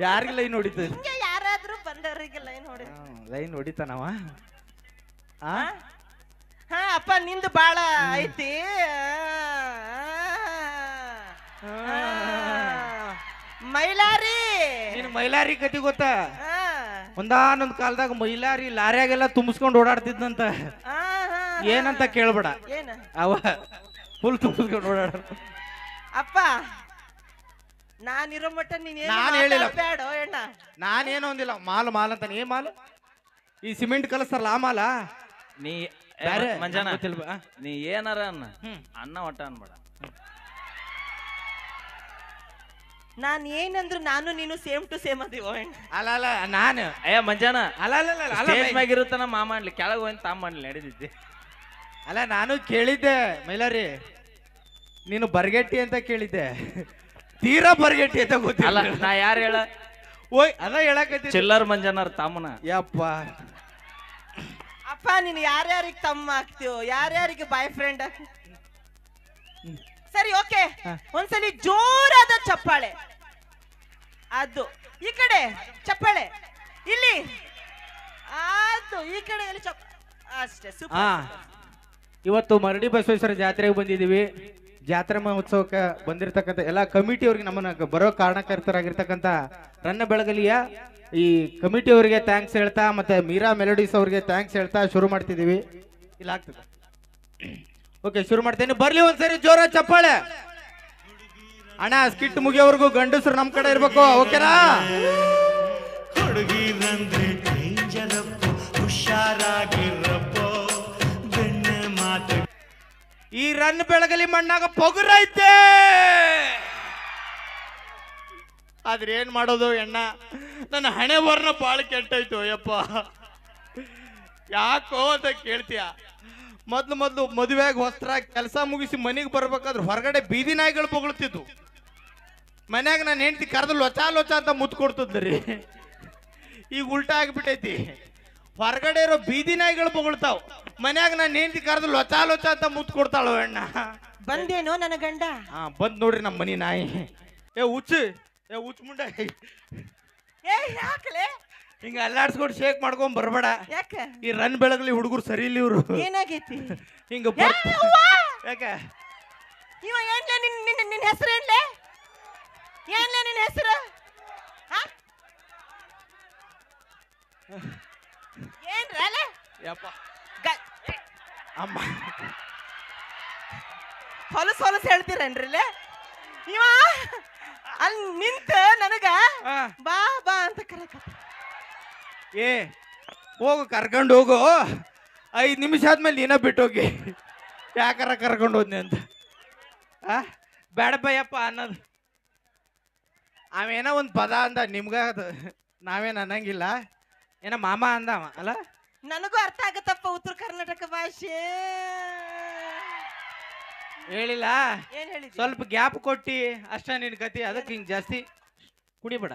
ಯಾರಿಗೆ ಲೈನ್ ಹೊಡಿತದೆ? ಹಿಂಗೆ ಯಾರಾದ್ರೂ ಬಂದವರಿಗೆ ಲೈನ್ ಹೊಡಿ. ಲೈನ್ ಹೊಡಿತಾನವ. ಹಾ ಅಪ್ಪ ನಿಂದು ಬಾಳ ಐತಿ. ಮೈಲಾರಿ ನಿನ್ ಮೈಲಾರಿ ಕತಿ ಗೊತ್ತಾ? ಒಂದಾನೊಂದ್ ಕಾಲದಾಗ ಮೈಲಾರಿ ಲಾರ್ಯಾಗೆಲ್ಲ ತುಂಬಿಸ್ಕೊಂಡು ಓಡಾಡ್ತಿದ್ನಂತ. ಏನಂತ ಕೇಳ್ಬೇಡ, ಏನ ಅವ ಫುಲ್ ತುಂಬಿಸ್ಕೊಂಡು ಓಡಾಡ. ಅಪ್ಪ ನಾನಿರೋ ಮಟ್ಟ ನೀನ್ ನಾನ್ ಹೇಳಿಲ್ಲ. ಬೇಡ ಎಣ್ಣ, ನಾನೇನು ಒಂದಿಲ್ಲ. ಮಾಲ್ ಮಾಲ್ ಅಂತ ಏ ಮಾಲ್? ಈ ಸಿಮೆಂಟ್ ಕಲಸ್ತಾರಲ್ಲ ಆ ಮಾಲ? ನೀ ಬ್ಯಾರೆ ಮಂಜಾನ ಗೊತ್ತಿಲ್ವಾ? ನೀ ಏನಾರ ಅನ್ನ ಅನ್ನ ಒಟ್ಟ ಅನ್ಬೇಡ. ನಾನ್ ಏನಂದ್ರು ನಾನು ನೀನು ಸೇಮ್ ಟು ಸೇಮ್ ಅದೀವ. ಅಲ್ಲ ಅಲ್ಲ ನಾನು ಮಂಜಾನ ಅಲ್ಲ ಅಲ್ಲ ಅಲ್ಲ ಅಲ್ಲ ಸ್ಟೇಜ್ ಮ್ಯಾಗ ಇರುತ್ತಾನ ಮಾಮ ಅನ್ಲಿ, ಕೆಳಗೆ ಹೋಗಿ ತಾಮ ಅನ್ಲಿ ನಡೀತಿದ್ದೆ. ಅಲ್ಲ ನಾನು ಕೇಳಿದ್ದೆ ಮೈಲಾರಿ, ನೀನು ಬರ್ಗೆಟ್ಟಿ ಅಂತ ಕೇಳಿದ್ದೆ. ತೀರಾ ಬರ್ಗೆಟ್ಟಿ ಅಂತ ಗೊತ್ತಿಲ್ಲ. ಅಲ್ಲ ನಾ ಯಾರು ಹೇಳ? ಓಯ್ ಅದ ಹೇಳಕತ್ತಿ. ಚಿಲ್ಲರ್ ಮಂಜಾನರ್ ತಾಮನ. ಯಪ್ಪ ಅಪ್ಪ ನೀನು ಯಾರ್ಯಾರಿಗೆ ತಮ್ಮ ಆಗ್ತೀವೋ, ಯಾರ್ಯಾರಿಗೆ ಬಾಯ್ ಫ್ರೆಂಡ್. ಸರಿ ಓಕೆ, ಒಂದ್ಸಲಿ ಜೋರಾದ ಚಪ್ಪಾಳೆ. ಅದು ಈ ಕಡೆ ಚಪ್ಪಾಳೆ, ಇಲ್ಲಿ ಅದು ಈ ಕಡೆ ಎಲ್ಲಿ ಅಷ್ಟೇ. ಹಾ, ಇವತ್ತು ಮರಡಿ ಬಸವೇಶ್ವರ ಜಾತ್ರೆಗೆ ಬಂದಿದ್ದೀವಿ. ಜಾತ್ರೆ ಮಹೋತ್ಸವಕ್ಕೆ ಬಂದಿರತಕ್ಕಂಥ ಎಲ್ಲ ಕಮಿಟಿಯವ್ರಿಗೆ, ನಮ್ಮನ್ನ ಬರೋ ಕಾರಣಕರ್ತರಾಗಿರ್ತಕ್ಕಂಥ ರನ್ನ ಬೆಳಗಲಿಯ ಈ ಕಮಿಟಿಯವರಿಗೆ ಥ್ಯಾಂಕ್ಸ್ ಹೇಳ್ತಾ, ಮತ್ತೆ ಮೀರಾ ಮೆಲೋಡಿಸ್ ಅವ್ರಿಗೆ ಥ್ಯಾಂಕ್ಸ್ ಹೇಳ್ತಾ ಶುರು ಮಾಡ್ತಿದ್ದೀವಿ. ಇಲ್ಲ ಆಗ್ತದೆ. ಓಕೆ ಶುರು ಮಾಡ್ತೇನೆ. ಬರ್ಲಿ ಒಂದ್ಸರಿ ಜೋರ ಚಪ್ಪಾಳೆ. ಅಣ್ಣ ಸ್ಕಿಟ್ ಮುಗಿಯೋವರೆಗೂ ಗಂಡಸರು ನಮ್ ಕಡೆ ಇರ್ಬೇಕು. ಓಕೆನಾ? ಈ ರನ್ ಬೆಳಗಲಿ ಮಣ್ಣಾಗ ಪೊಗರೈತೆ. ಆದ್ರೆ ಏನ್ ಮಾಡೋದು ಎಣ್ಣ, ನನ್ನ ಹಣೆ ಬರ್ನ ಬಾಳ ಕೆಟ್ಟೈತು ಯಪ್ಪ. ಯಾಕೋ ಅಂತ ಕೇಳ್ತೀಯ? ಮೊದ್ಲು ಮದುವೆಯಾಗ ಹೊಸ್ತ್ರಾಗಿ ಕೆಲಸ ಮುಗಿಸಿ ಮನೆಗೆ ಬರ್ಬೇಕಾದ್ರೆ ಹೊರಗಡೆ ಬೀದಿ ನಾಯಿಗಳು ಬೊಗಳ್ತಿದ್ವು. ಮನ್ಯಾಗ ನಾನು ಹೆಂಡತಿ ಕರೆದು ಲೊಚಾ ಲೊಚ ಅಂತ ಮುತ್ತು ಕೊಡ್ತದ್ರಿ. ಈಗ ಉಲ್ಟಾ ಆಗಿಬಿಟ್ಟೈತಿ. ಹೊರಗಡೆ ಇರೋ ಬೀದಿ ನಾಯಿಗಳು ಬೊಗಳ್ತಾವ್, ಮನ್ಯಾಗ ನಾನು ಹೆಂಡತಿ ಕರೆದು ಲೊಚಾ ಲೊಚ ಅಂತ ಮುತ್ತು ಕೊಡ್ತಾಳು ಅಣ್ಣ. ಬಂದೇನೋ ನನ್ನ ಗಂಡ? ಹಾ ಬಂದ್ ನೋಡ್ರಿ ನಮ್ಮ ಮನಿ ನಾಯಿ. ಏ ಹುಚ್ಚ ಮುಂಡ, ಏ ಯಾಕಲೆ ಹಿಂಗ ಅಲ್ಲಾಡ್ಸ್ಕೊಂಡು ಶೇಕ್ ಮಾಡ್ಕೊಂಡ್ ಬರ್ಬೇಡ. ಯಾಕ? ಈ ರನ್ ಬೆಳಗ್ಲಿ ಹುಡುಗರು ಸರಿ ಇಲ್ಲ ಇವ್ರು. ಏನಾಗೈತಿ? ಹಿಂಗ ಯಾಕ? ಇವ ಏನ್ಲೆ ನಿನ್ನ ಹೆಸರು ಏನ್ಲೆ? ಏನ್ಲೆ ನಿನ್ನ ಹೆಸರು? ಏನ್ರಲ್ಲ ಯಪ್ಪ ಅಮ್ಮ ಹೊಲಸು ಹೇಳ್ತೀರೇನ್ರಿಲ್ಲ? ಇವ ಅಲ್ಲಿ ನಿಂತ ನನಗ ಬಾ ಬಾ ಅಂತ ಕರೆಕತ್ತ. ಏ ಹೋಗು, ಕರ್ಕೊಂಡು ಹೋಗು. 5 ನಿಮಿಷ ಆದ್ಮೇಲೆ ನೀನ ಬಿಟ್ಟೋಗಿ. ಯಾಕಾರ ಕರ್ಕೊಂಡು ಹೋದ್ನಿ ಅಂತ ಬೇಡ ಬಯ್ಯಪ್ಪ ಅನ್ನೋದು. ಅವೇನೋ ಒಂದು ಪದ ಅಂದ, ನಿಮ್ಗ ಅದು ನಾವೇನು ಅನ್ನಂಗಿಲ್ಲ. ಏನೋ ಮಾಮ ಅಂದವ ಅಲ್ಲ? ನನಗೂ ಅರ್ಥ ಆಗತ್ತಪ್ಪ ಉತ್ತರ ಕರ್ನಾಟಕ ಭಾಷೆ. ಹೇಳಿಲ್ಲ, ಏನ್ ಹೇಳಿದ್ರಿ? ಸ್ವಲ್ಪ ಗ್ಯಾಪ್ ಕೊಟ್ಟಿ ಅಷ್ಟ ನಿನ್ ಕತಿ. ಅದಕ್ಕೆ ಹಿಂಗ್ ಜಾಸ್ತಿ ಕುಡಿಬೇಡ.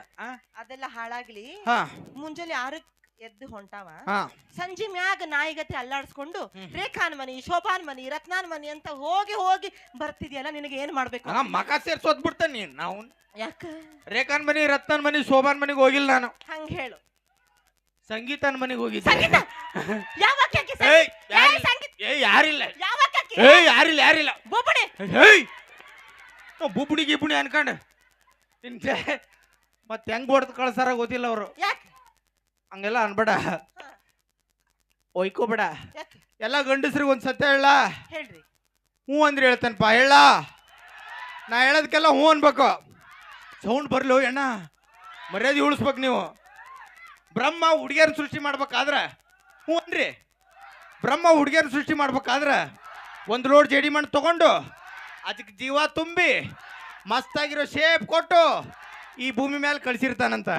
ಅದೆಲ್ಲ ಹಾಳಾಗ್ಲಿ. ಮುಂಜಾನೆ 6ಕ್ಕೆ ಎದ್ದು ಹೊಂಟಾವ, ಸಂಜೆ ಮ್ಯಾಗ ನಾಯಿಗತಿ ಅಲ್ಲಾಡ್ಸ್ಕೊಂಡು ರೇಖಾನ್ ಮನಿ, ಶೋಭಾನ್ ಮನಿ, ರತ್ನಾನ್ ಮನಿ ಅಂತ ಹೋಗಿ ಬರ್ತಿದ್ಯಲ್ಲ, ನಿನಗೆ ಏನ್ ಮಾಡ್ಬೇಕು? ಮಕ ಸೇರ್ಸೋದ್ ಬಿಡ್ತಾನೆ ನೀನ್. ನಾವು ಯಾಕ ರೇಖಾನ್ ಮನಿ, ರತ್ನಾನ್ ಮನಿ, ಶೋಭಾನ್ ಮನಿಗೆ ಹೋಗಿಲ್ಲ ನಾನು. ಹಂಗ ಹೇಳು. ಸಂಗೀತನ್ ಮನಿಗೆ ಹೋಗಿದ್ದೆ. ಯಾರಿಲ್ಲ ಬುಬ್ಣಿ ಗಿಬ್ಣಿ ಅನ್ಕಂಡು ತಿಂತೆ. ಮತ್ತೆ ಹೆಂಗ್ ಹೊಡೆದು ಕಳ್ಸಾರ ಗೊತ್ತಿಲ್ಲ ಅವರು. ಹಂಗೆಲ್ಲ ಅನ್ಬೇಡ, ಒಯ್ಕೋಬೇಡ. ಎಲ್ಲ ಗಂಡಸ್ರಿಗೆ ಒಂದ್ ಸತ್ಯ ಹೇಳ. ಹೇಳ್ರಿ. ಹ್ಞೂ ಅಂದ್ರೆ ಹೇಳ್ತಾನಪ್ಪ. ಹೇಳ, ನಾ ಹೇಳೋದಕ್ಕೆಲ್ಲ ಹ್ಞೂ ಅನ್ಬೇಕು. ಸೌಂಡ್ ಬರ್ಲು ಅಣ್ಣ, ಮರ್ಯಾದೆ ಉಳಿಸ್ಬೇಕು ನೀವು. ಬ್ರಹ್ಮ ಹುಡುಗಿಯರ್ ಸೃಷ್ಟಿ ಮಾಡ್ಬೇಕಾದ್ರೆ ಹ್ಞೂ ಅನ್ರಿ. ಬ್ರಹ್ಮ ಹುಡುಗಿಯರ್ ಸೃಷ್ಟಿ ಮಾಡ್ಬೇಕಾದ್ರೆ 1 ಲೋಡ್ ಜೇಡಿ ಮಣ್ಣು ತಗೊಂಡು ಅದಕ್ಕೆ ಜೀವ ತುಂಬಿ ಮಸ್ತಾಗಿರೋ ಶೇಪ್ ಕೊಟ್ಟು ಈ ಭೂಮಿ ಮೇಲೆ ಕಳ್ಸಿರ್ತಾನಂತ.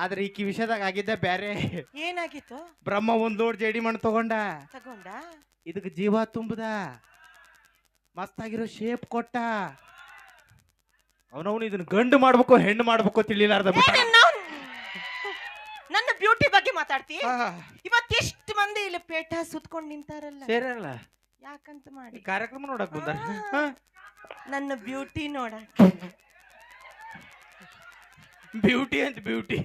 ಆದ್ರೆ ಈಕಿ ವಿಷಯದಾಗ ಆಗಿದ್ದ ಬ್ಯಾರೆ. ಏನಾಗಿತ್ತು? ಬ್ರಹ್ಮ ಒಂದ್ ಲೋಡ್ ಜೇಡಿ ಮಣ್ಣು ತಗೊಂಡ ಇದಕ್ಕೆ ಜೀವ ತುಂಬದ, ಮಸ್ತಾಗಿರೋ ಶೇಪ್ ಕೊಟ್ಟ. ಅವನವನು ಇದನ್ನ ಗಂಡು ಮಾಡ್ಬೇಕು ಹೆಣ್ಣು ಮಾಡ್ಬೇಕು ತಿಳಿಲಾರ್ದ ಬಿಟ್ಟ. ನನ್ನ ಬ್ಯೂಟಿ ಬಗ್ಗೆ ಮಾತಾಡ್ತಿ. ಇವತ್ತೆಷ್ಟು ಮಂದಿ ಇಲ್ಲಿ ಪೇಟ ಸುತ್ಕೊಂಡ್ ನಿಂತಾರಲ್ಲ, ಸೇರಲ್ಲ ಯಾಕಂತ ಮಾಡಿ ಕಾರ್ಯಕ್ರಮ ನೋಡಕ್ ಬಂದಾರ. ನನ್ನ ಬ್ಯೂಟಿ ನೋಡ. ಬ್ಯೂಟಿ ಅಂತ ಬ್ಯೂಟಿ.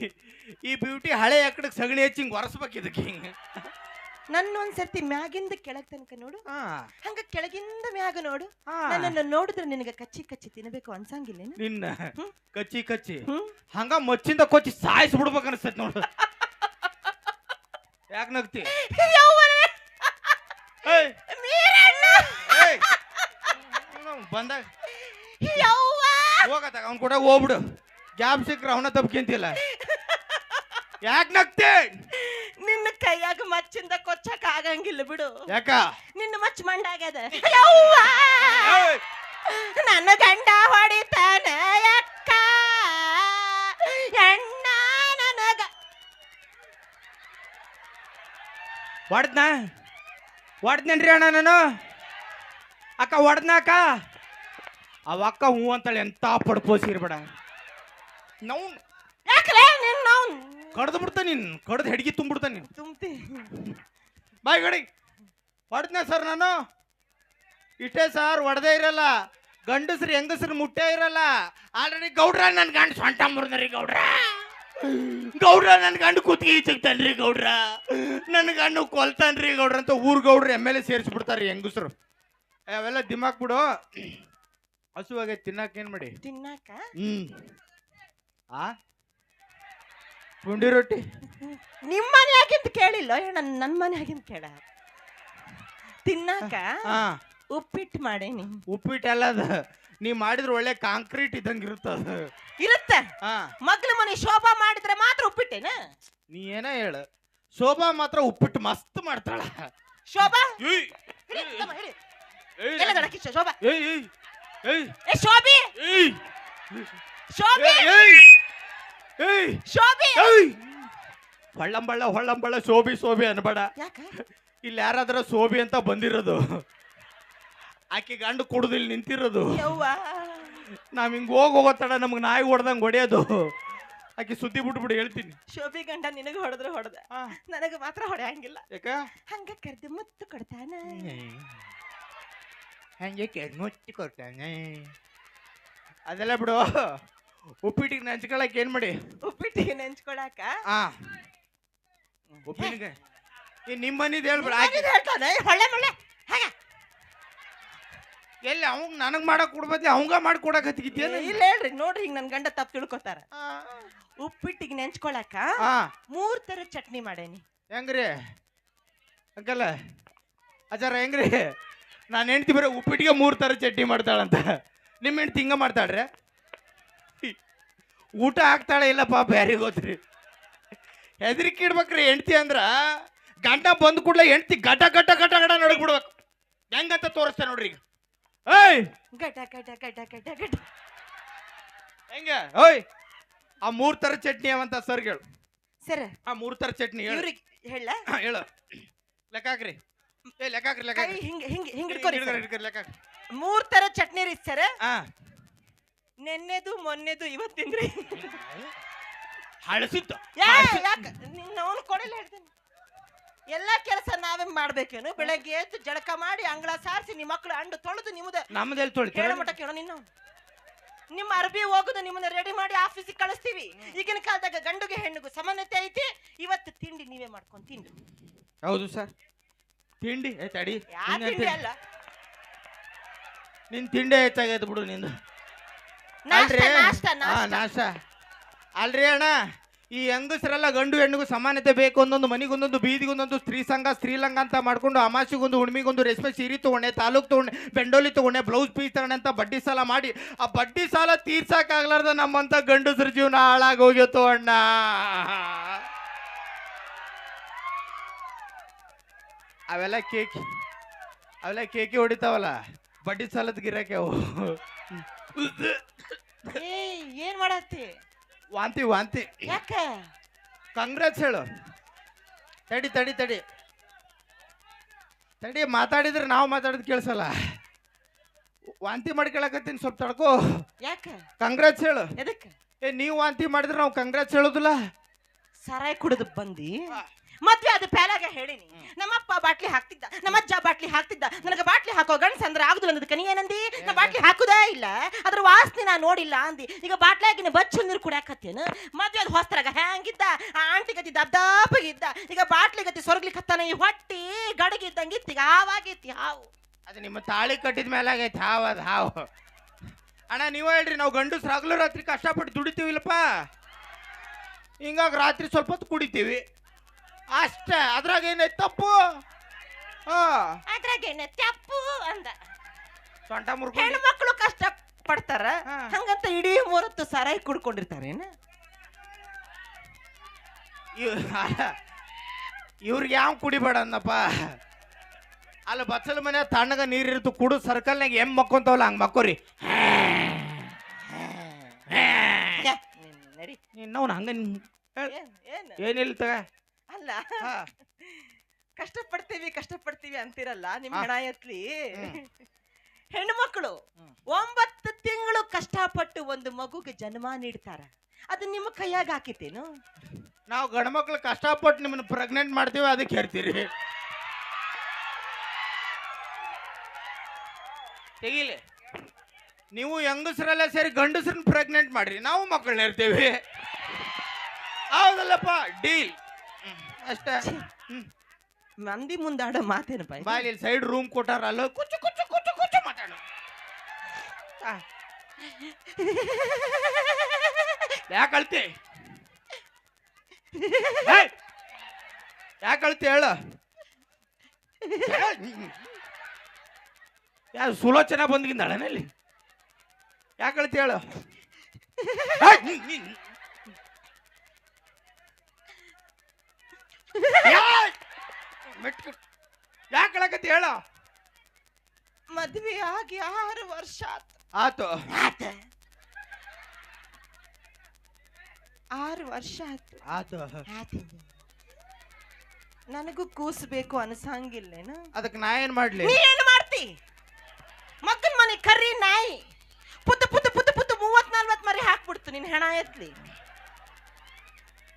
ಈ ಬ್ಯೂಟಿ ಹಳೆ ಅಕ್ಕಡಿಗೆ ಸಗಣಿ ಹಚ್ಚಿ ಹಿಂಗ್ ಒರೆಸ್ಬೇಕು ಇದಕ್ಕೆ ಹಿಂಗ. ನನ್ನ ಒಂದ್ಸರ್ತಿ ಮ್ಯಾಗಿಂದ ಕೆಳಗ್ ತನಕ ನೋಡು, ಹಂಗ ಕೆಳಗಿಂದ ಮ್ಯಾಗ ನೋಡು. ನನ್ನನ್ನು ನೋಡಿದ್ರೆ ನಿನಗೆ ಕಚ್ಚಿ ಕಚ್ಚಿ ತಿನ್ಬೇಕು ಅನ್ಸಂಗಿಲ್ಲ ನಿನ್ನ. ಕಚ್ಚಿ ಕಚ್ಚಿ ಹಂಗ ಮಚ್ಚಿಂದ ಕೊಚ್ಚಿ ಸಾಯಿಸಿ ಬಿಡ್ಬೇಕು ಅನಿಸ್ತೈತಿ ನೋಡು. ಯಾಕ ನಗ್ತಿ? ಬಂದಾಗ ಹೋಗತ್ತ ಅವ್ನ ಕೂಡ ಹೋಗ್ಬಿಡು. ಗ್ಯಾಪ್ ಸಿಕ್ಕ್ರ ಅವನ ತಪ್ಪಿಂತಿಲ್ಲ. ಯಾಕ ನಗ್ತಿ? ನಿನ್ನ ಕೈಯಾಗ ಮಚ್ಚಿಂದ ಕೊಚ್ಚಕ್ ಆಗಂಗಿಲ್ಲ ಬಿಡು. ಯಾಕ? ನಿನ್ನ ಮಚ್ಚ ಮಂಡಾಗ್ಯದ. ನನ್ನ ಗಂಡ ಹೊಡಿತಾನ ಅಕ್ಕ ಎಣ್ಣ ನನಗ. ಹೊಡ್ದ್ನೇನ್ರಿ ಅಣ್ಣ ನಾನು. ಅಕ್ಕ ಹೊಡ್ದ್ನ ಅಕ್ಕ. ಅವ ಅಕ್ಕ ಹೂ ಅಂತೇಳಿ ಎಂತ ಪಡ್ಕೋಸಿರ್ಬೇಡ. ನಾವು ಕಡ್ದು ಬಿಡ್ತ ನೀನ್. ಕಡ್ದು ಹೆಡ್ಗಿ ತುಂಬಿಡ್ತ ನೀನ್. ತುಂಬ್ತಿ ಬಾಯ್ ಗಡಿ. ಹೊಡ್ದ್ನ ಸರ್ ನಾನು. ಇಷ್ಟೇ ಸರ್, ಹೊಡೆದೇ ಇರಲ್ಲ. ಗಂಡಸ್ರಿ ಹೆಂಗಸ್ರಿ ಮುಟ್ಟೇ ಇರಲ್ಲ. ಆಲ್ರೆಡಿ ಗೌಡ್ರ ನನ್ ಗಂಡ ಸೊಂಟ ಮುರಿದ್ರಿ. ಗೌಡ್ರ ನನ್ ಗಂಡ ಕುತ್ತಿಗೆ ಸಿಗ್ತಾನ್ರಿ. ಗೌಡ್ರ ನನ್ ಗಂಡ ಕೊಲ್ತಾನ್ರಿ. ಗೌಡ್ರ ಅಂತ ಊರ್ ಗೌಡ್ರ MLA ಸೇರಿಸ್ಬಿಡ್ತಾರ್ರಿ ಹೆಂಗಸ್ರು. ಅವೆಲ್ಲ ದಿಮಾಕ್ ಬಿಡು. ಹಸುವಾಗೆ ತಿನ್ನಾಕ ಏನ್ ಮಾಡಿ? ತಿನ್ನಾಕ ಪುಂಡಿ ರೊಟ್ಟಿ ನಿಮ್ಮ ಮನ್ಯಾಗಿಂತ ಕೇಳಿಲ್ಲ, ನನ್ನ ಮನ್ಯಾಗಿಂತ ಕೇಳ. ತಿನ್ನಾಕ ಉಪ್ಪಿಟ್ಟು ಮಾಡೇನಿ. ಉಪ್ಪಿಟ್ಟು ಅಲ್ಲದ ನೀ ಮಾಡಿದ್ರೆ ಒಳ್ಳೆ ಕಾಂಕ್ರೀಟ್ ಇದ್ದಂಗ ಇರುತ್ತದ. ಇರುತ್ತೆ. ಮಗ್ಲ ಮನೆ ಶೋಭಾ ಮಾಡಿದ್ರೆ ಮಾತ್ರ ಉಪ್ಪಿಟ್ಟೇನ? ನೀ ಏನ ಹೇಳ. ಶೋಭಾ ಮಾತ್ರ ಉಪ್ಪಿಟ್ಟು ಮಸ್ತ್ ಮಾಡ್ತಾಳ. ಶೋಭಾ ಶೋಭಿ ಹೊಳ್ಳಂಬಳ್ಳ ಶೋಭಿ ಅನ್ಬೇಡ. ಇಲ್ಲಿ ಯಾರಾದ್ರ ಶೋಭಿ ಅಂತ ಬಂದಿರೋದು. ಆಕೆ ಗಂಡು ಕುಡ್ದಿಲ್ ನಿಂತಿರೋದು. ನಾವ್ ಹಿಂಗ್ ಹೋಗೋತಡ ನಮಗ್ ನಾಯಿ ಹೊಡೆದಂಗ್ ಹೊಡೆಯೋದು. ಆಕೆ ಸುದ್ದಿ ಬಿಟ್ಬಿಟ್ಟು ಹೇಳ್ತೀನಿ. ಶೋಭಿ ಗಂಡ ನಿನಗ ಹೊಡೆದ್ರೆ ಹೊಡೆದ, ನನಗ ಮಾತ್ರ ಹೊಡೆಯಂಗಿಲ್ಲ. ಯಾಕ? ಹಂಗ ಕರ್ದು ಮುತ್ತು ಕೊಡ್ತಾನ. ಹಂಗೆ ಮುತ್ತು ಕೊಡ್ತಾನೆ. ಅದೆಲ್ಲ ಬಿಡು. ಉಪ್ಪಿಟ್ಟಿಗೆ ನೆಂಚ್ಕೊಳಕ್ ಏನ್ ಮಾಡಿ? ಉಪ್ಪಿಟ್ಟಿಗೆ ನೆಂಚ್ಕೊಳಕ ಉಪ್ಪಿಟ್ಟಿಗೆ ನಿಮ್ ಮನಿದ್ ಹೇಳ್ಬಿಡ. ಹೇಳ್ತಾನೆ ಹೊಳ್ಳೆ ಮುಳ್ಳೆ ಹಾಗ ಎಲ್ಲಿ ಅವಂಗ ನನಗ್ ಮಾಡಕ್ ಕೊಡ್ಬದ್ಲಿ ಅವಂಗ ಮಾಡ್ಕೊಡಕ್ ಹತ್ತಿಗಿದ್ಯಲ್ಲ. ಇಲ್ಲ ಹೇಳ್ರಿ ನೋಡ್ರಿ, ಹಿಂಗ್ ನನ್ ಗಂಡ ತಪ್ಪು ತಿಳ್ಕೊತಾರ. ಉಪ್ಪಿಟ್ಟಿಗೆ ನೆಂಚ್ಕೊಳಕ 3 ತರ ಚಟ್ನಿ ಮಾಡೇನಿ. ಹೆಂಗ್ರಿ ಅಂಕಲ್ಲ ಅಜಾರ? ಹೆಂಗ್ರಿ? ನಾನು ಹೆಂಡ್ತಿ ಬರೋ ಉಪ್ಪಿಟ್ಟಿಗೆ 3 ತರ ಚಟ್ನಿ ಮಾಡ್ತಾಳಂತ. ನಿಮ್ಮ ಹೆಂಡ್ತಿ ಹಿಂಗ ಮಾಡ್ತಾಳ್ರೆ? ಊಟ ಹಾಕ್ತಾಳೆ ಇಲ್ಲ ಪಾಪ, ಯಾರಿಗೆ ಗೊತ್ತ್ರಿ. ಹೆದರಿಕೆ ಇಡ್ಬೇಕ್ರಿ ಹೆಂಡ್ತಿ ಅಂದ್ರ. ಗಂಡ ಬಂದ್ ಕೂಡಲೇ ಹೆಂಡ್ತಿ ಗಟ ಗಟ ಗಟ ಗಟ ನಡಗ್ಬಿಡ್ಬೇಕು. ಹೆಂಗಂತ ತೋರಿಸ್ತಾ ನೋಡ್ರಿ ಈಗ. ಏಯ್ ಗಟ ಗಟ ಗಟ ಗಟ ಗಟ ಹೆಂಗ? ಓಯ್ ಆ 3 ತರ ಚಟ್ನಿ ಅವಂತ ಸರ್ ಹೇಳು. ಸರ್ ಆ 3 ತರ ಚಟ್ನಿ ಹೇಳು. ಹೇಳ ಹೇಳು. ಲೆಕ್ಕಾಕ್ರಿ. ಲೆಕ್ಕಾಕ್ರಿ ಲೆಕ್ಕಾಕ್ರಿ. ಹಿಂಗ್ ಹಿಂಗ್ ಹಿಂಗ್ ಇಟ್ಕೊರಿ. ಲೆಕ್ಕಾಕ್ರಿ. 3 ತರ ಚಟ್ನಿ ರೀ ಸರ್. ನೆನ್ನೆದು ಮೊನ್ನೆದು ಇವತ್ತಿಂದ್ರಿ. ಹಳಸಿತ್ತು. ಅವನು ಕೊಡಲ್ಲ ಹೇಳ್ತೀನಿ. ಎಲ್ಲಾ ಕೆಲಸ ನಾವೇ ಮಾಡ್ಬೇಕೇನು? ಬೆಳಗ್ಗೆ ಎದ್ದು ಜಳಕ ಮಾಡಿ ಅಂಗಳ ಸಾರಿಸಿ ನಿಮ್ಮ ಮಕ್ಕಳು ಅಂಡು ತೊಳೆದು ನಿಮ್ಮದ ನಮ್ಮದಲ್ಲಿ ತೊಳಿ ಕೇಳ ಮಟ್ಟ ಕೇಳೋ. ನಿನ್ನ ನಿಮ್ಮ ಅರ್ಬಿ ಹೋಗುದು ನಿಮ್ಮನ್ನ ರೆಡಿ ಮಾಡಿ ಆಫೀಸಿಗೆ ಕಳಿಸ್ತೀವಿ. ಈಗಿನ ಕಾಲದಾಗ ಗಂಡುಗೆ ಹೆಣ್ಣಿಗೂ ಸಮಾನತೆ ಐತಿ. ಇವತ್ತು ತಿಂಡಿ ನೀವೇ ಮಾಡ್ಕೊಂಡು ತಿಂಡಿ. ಹೌದು ಸರ್. ತಿಂಡಿ ತಡಿ. ತಿಂಡಿ ಅಲ್ಲ, ನಿನ್ ತಿಂಡಿ ಹೆಚ್ಚಾಗೈತೆ ಬಿಡು ನಿಂದು. ನಾಷ್ಟ ಅಲ್ರಿ ಅಣ್ಣ. ಈ ಹೆಂಗಸರೆಲ್ಲ ಗಂಡು ಹೆಣ್ಣಿಗೂ ಸಮಾನತೆ ಬೇಕು. ಒಂದೊಂದು ಮನಿಗೊಂದೊಂದು ಬೀದಿಗೊಂದೊಂದು ಸ್ತ್ರೀ ಸಂಘ ಸ್ತ್ರೀಲಂಗ ಅಂತ ಮಾಡ್ಕೊಂಡು ಅಮಾಸಿಗೊಂದು ಹುಣ್ಮಿಗೊಂದು ರೇಷ್ಮೆ ಸೀರೆ ತಗೊಂಡೆ, ತಾಲೂಕ್ ತಗೊಂಡೆ, ಬೆಂಡೋಲಿ ತಗೊಂಡೆ, ಬ್ಲೌಸ್ ಪೀಸ್ ತಗೊಂಡೆ ಅಂತ ಬಡ್ಡಿ ಸಾಲ ಮಾಡಿ ಆ ಬಡ್ಡಿ ಸಾಲ ತೀರ್ಸಕ್ಕಾಗ್ಲಾರ್ದ ನಮ್ಮಂತ ಗಂಡಸ್ರ ಜೀವನ ಹಾಳಾಗೋಗ್ಯತು ಅಣ್ಣ. ಅವೆಲ್ಲ ಕೇಕಿ ಹೊಡಿತಾವಲ್ಲ ಬಡ್ಡಿ ಸಾಲದ ಗಿರಾಕಿ ಅವು. ಏ ಏನ್ ಮಾಡತ್ತಿ? ವಾಂತಿ ವಾಂತಿ. ಯಾಕ? ಕಂಗ್ರಾಟ್ಸ್ ಹೇಳು. ತಡಿ ತಡಿ ತಡಿ ತಡಿ, ಮಾತಾಡಿದ್ರೆ ನಾವು ಮಾತಾಡೋದು ಕೇಳಿಸಲ್ಲ. ವಾಂತಿ ಮಾಡ್ಕೊಳಕತ್ತೀನಿ, ಸ್ವಲ್ಪ ತಡ್ಕೋ. ಯಾಕ? ಕಂಗ್ರಾಟ್ಸ್ ಹೇಳು. ಎದಕ್ಕ? ನೀವು ವಾಂತಿ ಮಾಡಿದ್ರೆ ನಾವು ಕಂಗ್ರಾಟ್ಸ್ ಹೇಳೋದಿಲ್ಲ. ಸಾರಾಯಿ ಕುಡಿದು ಬಂದಿ ಮದ್ವೆ ಅದು ಪ್ಯಾಲಾಗ ಹೇಳಿನಿ. ನಮ್ಮಪ್ಪ ಬಾಟ್ಲಿ ಹಾಕ್ತಿದ್ದ, ನಮ್ಮಜ್ಜ ಬಾಟ್ಲಿ ಹಾಕ್ತಿದ್ದ. ನನಗೆ ಬಾಟ್ಲಿ ಹಾಕೋ ಗಂಡ್ಸ ಅಂದ್ರೆ ಆಗುದಿಲ್ಲ ಅಂದದಕ್ಕೆ ನೀ ಏನಂದಿ? ನಾ ಬಾಟ್ಲಿ ಹಾಕುದೇ ಇಲ್ಲ, ಅದ್ರ ವಾಸನೆ ನಾ ನೋಡಿಲ್ಲ ಅಂದಿ. ಈಗ ಬಾಟ್ಲಾಗಿನ ಬಚ್ಚು ನೀರು ಕುಡಿಯಾಕತ್ತೇನು? ಮದ್ವೆ ಅದು ಹೊಸ್ತರಾಗ ಹ್ಯಾಂಗಿದ್ದ? ಆ ಆಂಟಿ ಗತಿ ದಬ್ದಾಪಗಿದ್ದ. ಈಗ ಬಾಟ್ಲಿ ಗತಿ ಸೊರಗ್ಲಿಕ್ಕತ್ತಾನ. ಈ ಹೊಟ್ಟಿ ಗಡಗಿದ್ದಂಗಿತ್ತು, ಈಗ ಹಾವಾಗಿತ್ತು ಹಾವು. ಅದು ನಿಮ್ಮ ತಾಳಿ ಕಟ್ಟಿದ ಮೇಲೆ ಆಗೈತೆ ಹಾವು. ಅದು ಹಾವು. ಅಣ್ಣ ನೀವು ಹೇಳ್ರಿ, ನಾವು ಗಂಡಸ್ರು ಹಗಲು ರಾತ್ರಿ ಕಷ್ಟಪಟ್ಟು ದುಡಿತೀವಿಲ್ಲಪ್ಪ, ಹಿಂಗಾಗಿ ರಾತ್ರಿ ಸ್ವಲ್ಪ ಹೊತ್ತು ಕುಡಿತೀವಿ ಅಷ್ಟೇ. ಅದ್ರಾಗ ಏನೈತೆ ತಪ್ಪು? ಅದ್ರಾಗೇನೆ ತಪ್ಪು ಅಂದ. ಸೊಂಟ ಮುರ್ಕೊಂಡು ಹೆಣ್ಣು ಮಕ್ಕಳು ಕಷ್ಟ ಪಡ್ತಾರ, ಹಾ. ಹಂಗಂತ ಇಡೀ ಮೂರತ್ತು ಸಾರಾಯಿ ಕುಡ್ಕೊಂಡಿರ್ತಾರೇನ? ಇವ್ರಿಗೆ ಯಾವ ಕುಡಿಬೇಡ ಅನ್ನಪ್ಪ. ಅಲ್ಲಿ ಬಚ್ಚಲ ಮನೆ ತಣ್ಣಗ ನೀರಿರ್ತು, ಕುಡು ಸರ್ಕಲ್ನಾಗ ಎಮ್ ಮಕ್ಕೊಂತವಲ್ಲ ಹಂಗೆ ಮಕ್ಕೋರಿ. ನಡಿ. ಇನ್ನವನು ಹಂಗ ಏನು ಏನಿಲ್ಲ ತಗ. ಅಲ್ಲ, ಕಷ್ಟಪಡ್ತೀವಿ ಅಂತಿರಲ್ಲ ನಿಮ್ಮ ಹಣ ಎತ್ಲಿ. ಹೆಣ್ಣು ಮಕ್ಕಳು 9 ತಿಂಗಳು ಕಷ್ಟಪಟ್ಟು ಒಂದು ಮಗುಗೆ ಜನ್ಮ ನೀಡ್ತಾರ, ಅದು ನಿಮ್ಮ ಕೈಯಾಗ ಹಾಕಿತೇನು? ನಾವು ಗಂಡು ಮಕ್ಳು ಕಷ್ಟಪಟ್ಟು ನಿಮ್ಮನ್ನ ಪ್ರೆಗ್ನೆಂಟ್ ಮಾಡ್ತೀವಿ, ಅದಕ್ಕೆ ಹೇಳ್ತೀರಿ. ತೆಗಿಲಿ, ನೀವು ಹೆಂಗಸ್ರೆಲ್ಲ ಸೇರಿ ಗಂಡಸ್ರನ್ನ ಪ್ರೆಗ್ನೆಂಟ್ ಮಾಡ್ರಿ, ನಾವು ಮಕ್ಕಳನ್ನ ಇರ್ತೀವಿ. ಹೌದಲ್ಲಪ್ಪ, ಡೀಲ್ ಅಷ್ಟೇ. ಮಂದಿ ಮುಂದಾಡೋ ಮಾತೇನು ಬಾಯ್? ಬಾಯಲ್ಲಿ ಸೈಡ್ ರೂಮ್ ಕೊಟ್ಟಾರ, ಅಲ್ಲೋ ಕುಚ್ಚು ಕುಚ್ಚು ಕುಚ್ಚು ಕುಚ್ಚು ಮಾತಾಡು. ಯಾಕೆ ಅಳ್ತಿ? ಯಾಕೆ ಅಳ್ತಿ ಹೇಳು? ಯಾರು ಸುಲೋಚನಾ ಬಂದ್ಗಿಂದಾಳನಲ್ಲಿ? ಯಾಕೆ ಅಳ್ತಿ ಹೇಳು? ಯಾಕೆ ಅಳಕತ್ತಿ ಹೇಳ? ಮದ್ವೆ ಆಗಿ 6 ವರ್ಷ ಆತು. 6 ವರ್ಷ ಆತು. ನನಗೂ ಕೂಸ್ಬೇಕು ಅನ್ಸಂಗಿಲ್ಲೇನು? ಅದಕ್ಕೆ ನಾ ಏನ್ ಮಾಡ್ಲಿ? ನೀ ಏನ್ ಮಾಡ್ತಿ? ಮಕ್ಕನ್ ಮನೆ ಕರ್ರಿ ನಾಯಿ ಪುತ್ತು ಪುತ್ತು ಪುತ್ತು ಪುತ್ತು 30-40 ಮರಿ ಹಾಕ್ಬಿಡ್ತು. ನಿನ್ ಹೆಣ ಎತ್ಲಿ,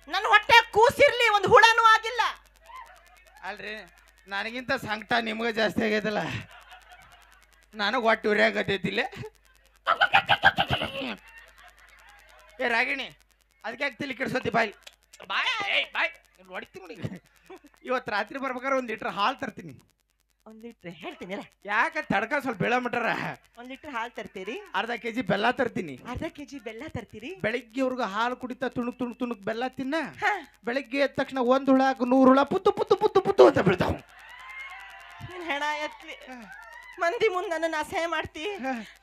ನನ್ನ ಹೊಟ್ಟೆ ಕೂಸಿರ್ಲಿ, ಒಂದು ಹುಳನೂ ಆಗಿಲ್ಲ. ಅಲ್ರಿ, ನನಗಿಂತ ಸಂಕಟ ನಿಮ್ಗೆ ಜಾಸ್ತಿ ಆಗೈತಲ್ಲ. ನನಗೆ ಹೊಟ್ಟೆ ಉರಿಯಾಗತ್ತೈತಿಲ್ಲ. ಏ ರಾಗಿಣಿ, ಅದಕ್ಕೆ ಯಾಕೆ ತಲೆ ಕೆಡ್ಸೋತಿ? ಬಾಯ್ ಬಾಯ್ ಬಾಯ್ ಹೊಡಿತೀನಿ. ಇವತ್ತು ರಾತ್ರಿ ಬರ್ಬೇಕಾದ್ರೆ 1 ಲೀಟರ್ ಹಾಲು ತರ್ತೀನಿ. 1 ಲೀಟ್ರ್ ಹೇಳ್ತೀನಿ. ಯಾಕೆ ತಡ್ಕ ಸ್ವಲ್ಪ ಬೆಳ ಮಟರ 1 ಲೀಟ್ರ್ ಹಾಲು ತರ್ತೀರಿ? ಅರ್ಧ ಕೆಜಿ ಬೆಲ್ಲ ತರ್ತೀನಿ. ಅರ್ಧ ಕೆಜಿ ಬೆಲ್ಲ ತರ್ತೀರಿ? ಬೆಳಿಗ್ಗೆವರೆಗೂ ಹಾಲು ಕುಡಿತಾ ತುಣುಕ್ ತುಣುಕ್ ತುಣುಕ್ ಬೆಲ್ಲ ತಿನ್ನ. ಬೆಳಿಗ್ಗೆ ಎದ್ದ ತಕ್ಷಣ 1 ಹುಳ 100 ಹುಳ ಪುತ್ತು ಪುತ್ತು ಪುತ್ತು ಪುತ್ತು ಅಂತ ಬೀಳ್ತಾವ. ನಿನ್ ಹೆಣ ಎತ್ಲಿ, ಮಂದಿ ಮುಂದೆ ನನ್ನ ಅಸಹ್ಯ ಮಾಡ್ತಿ.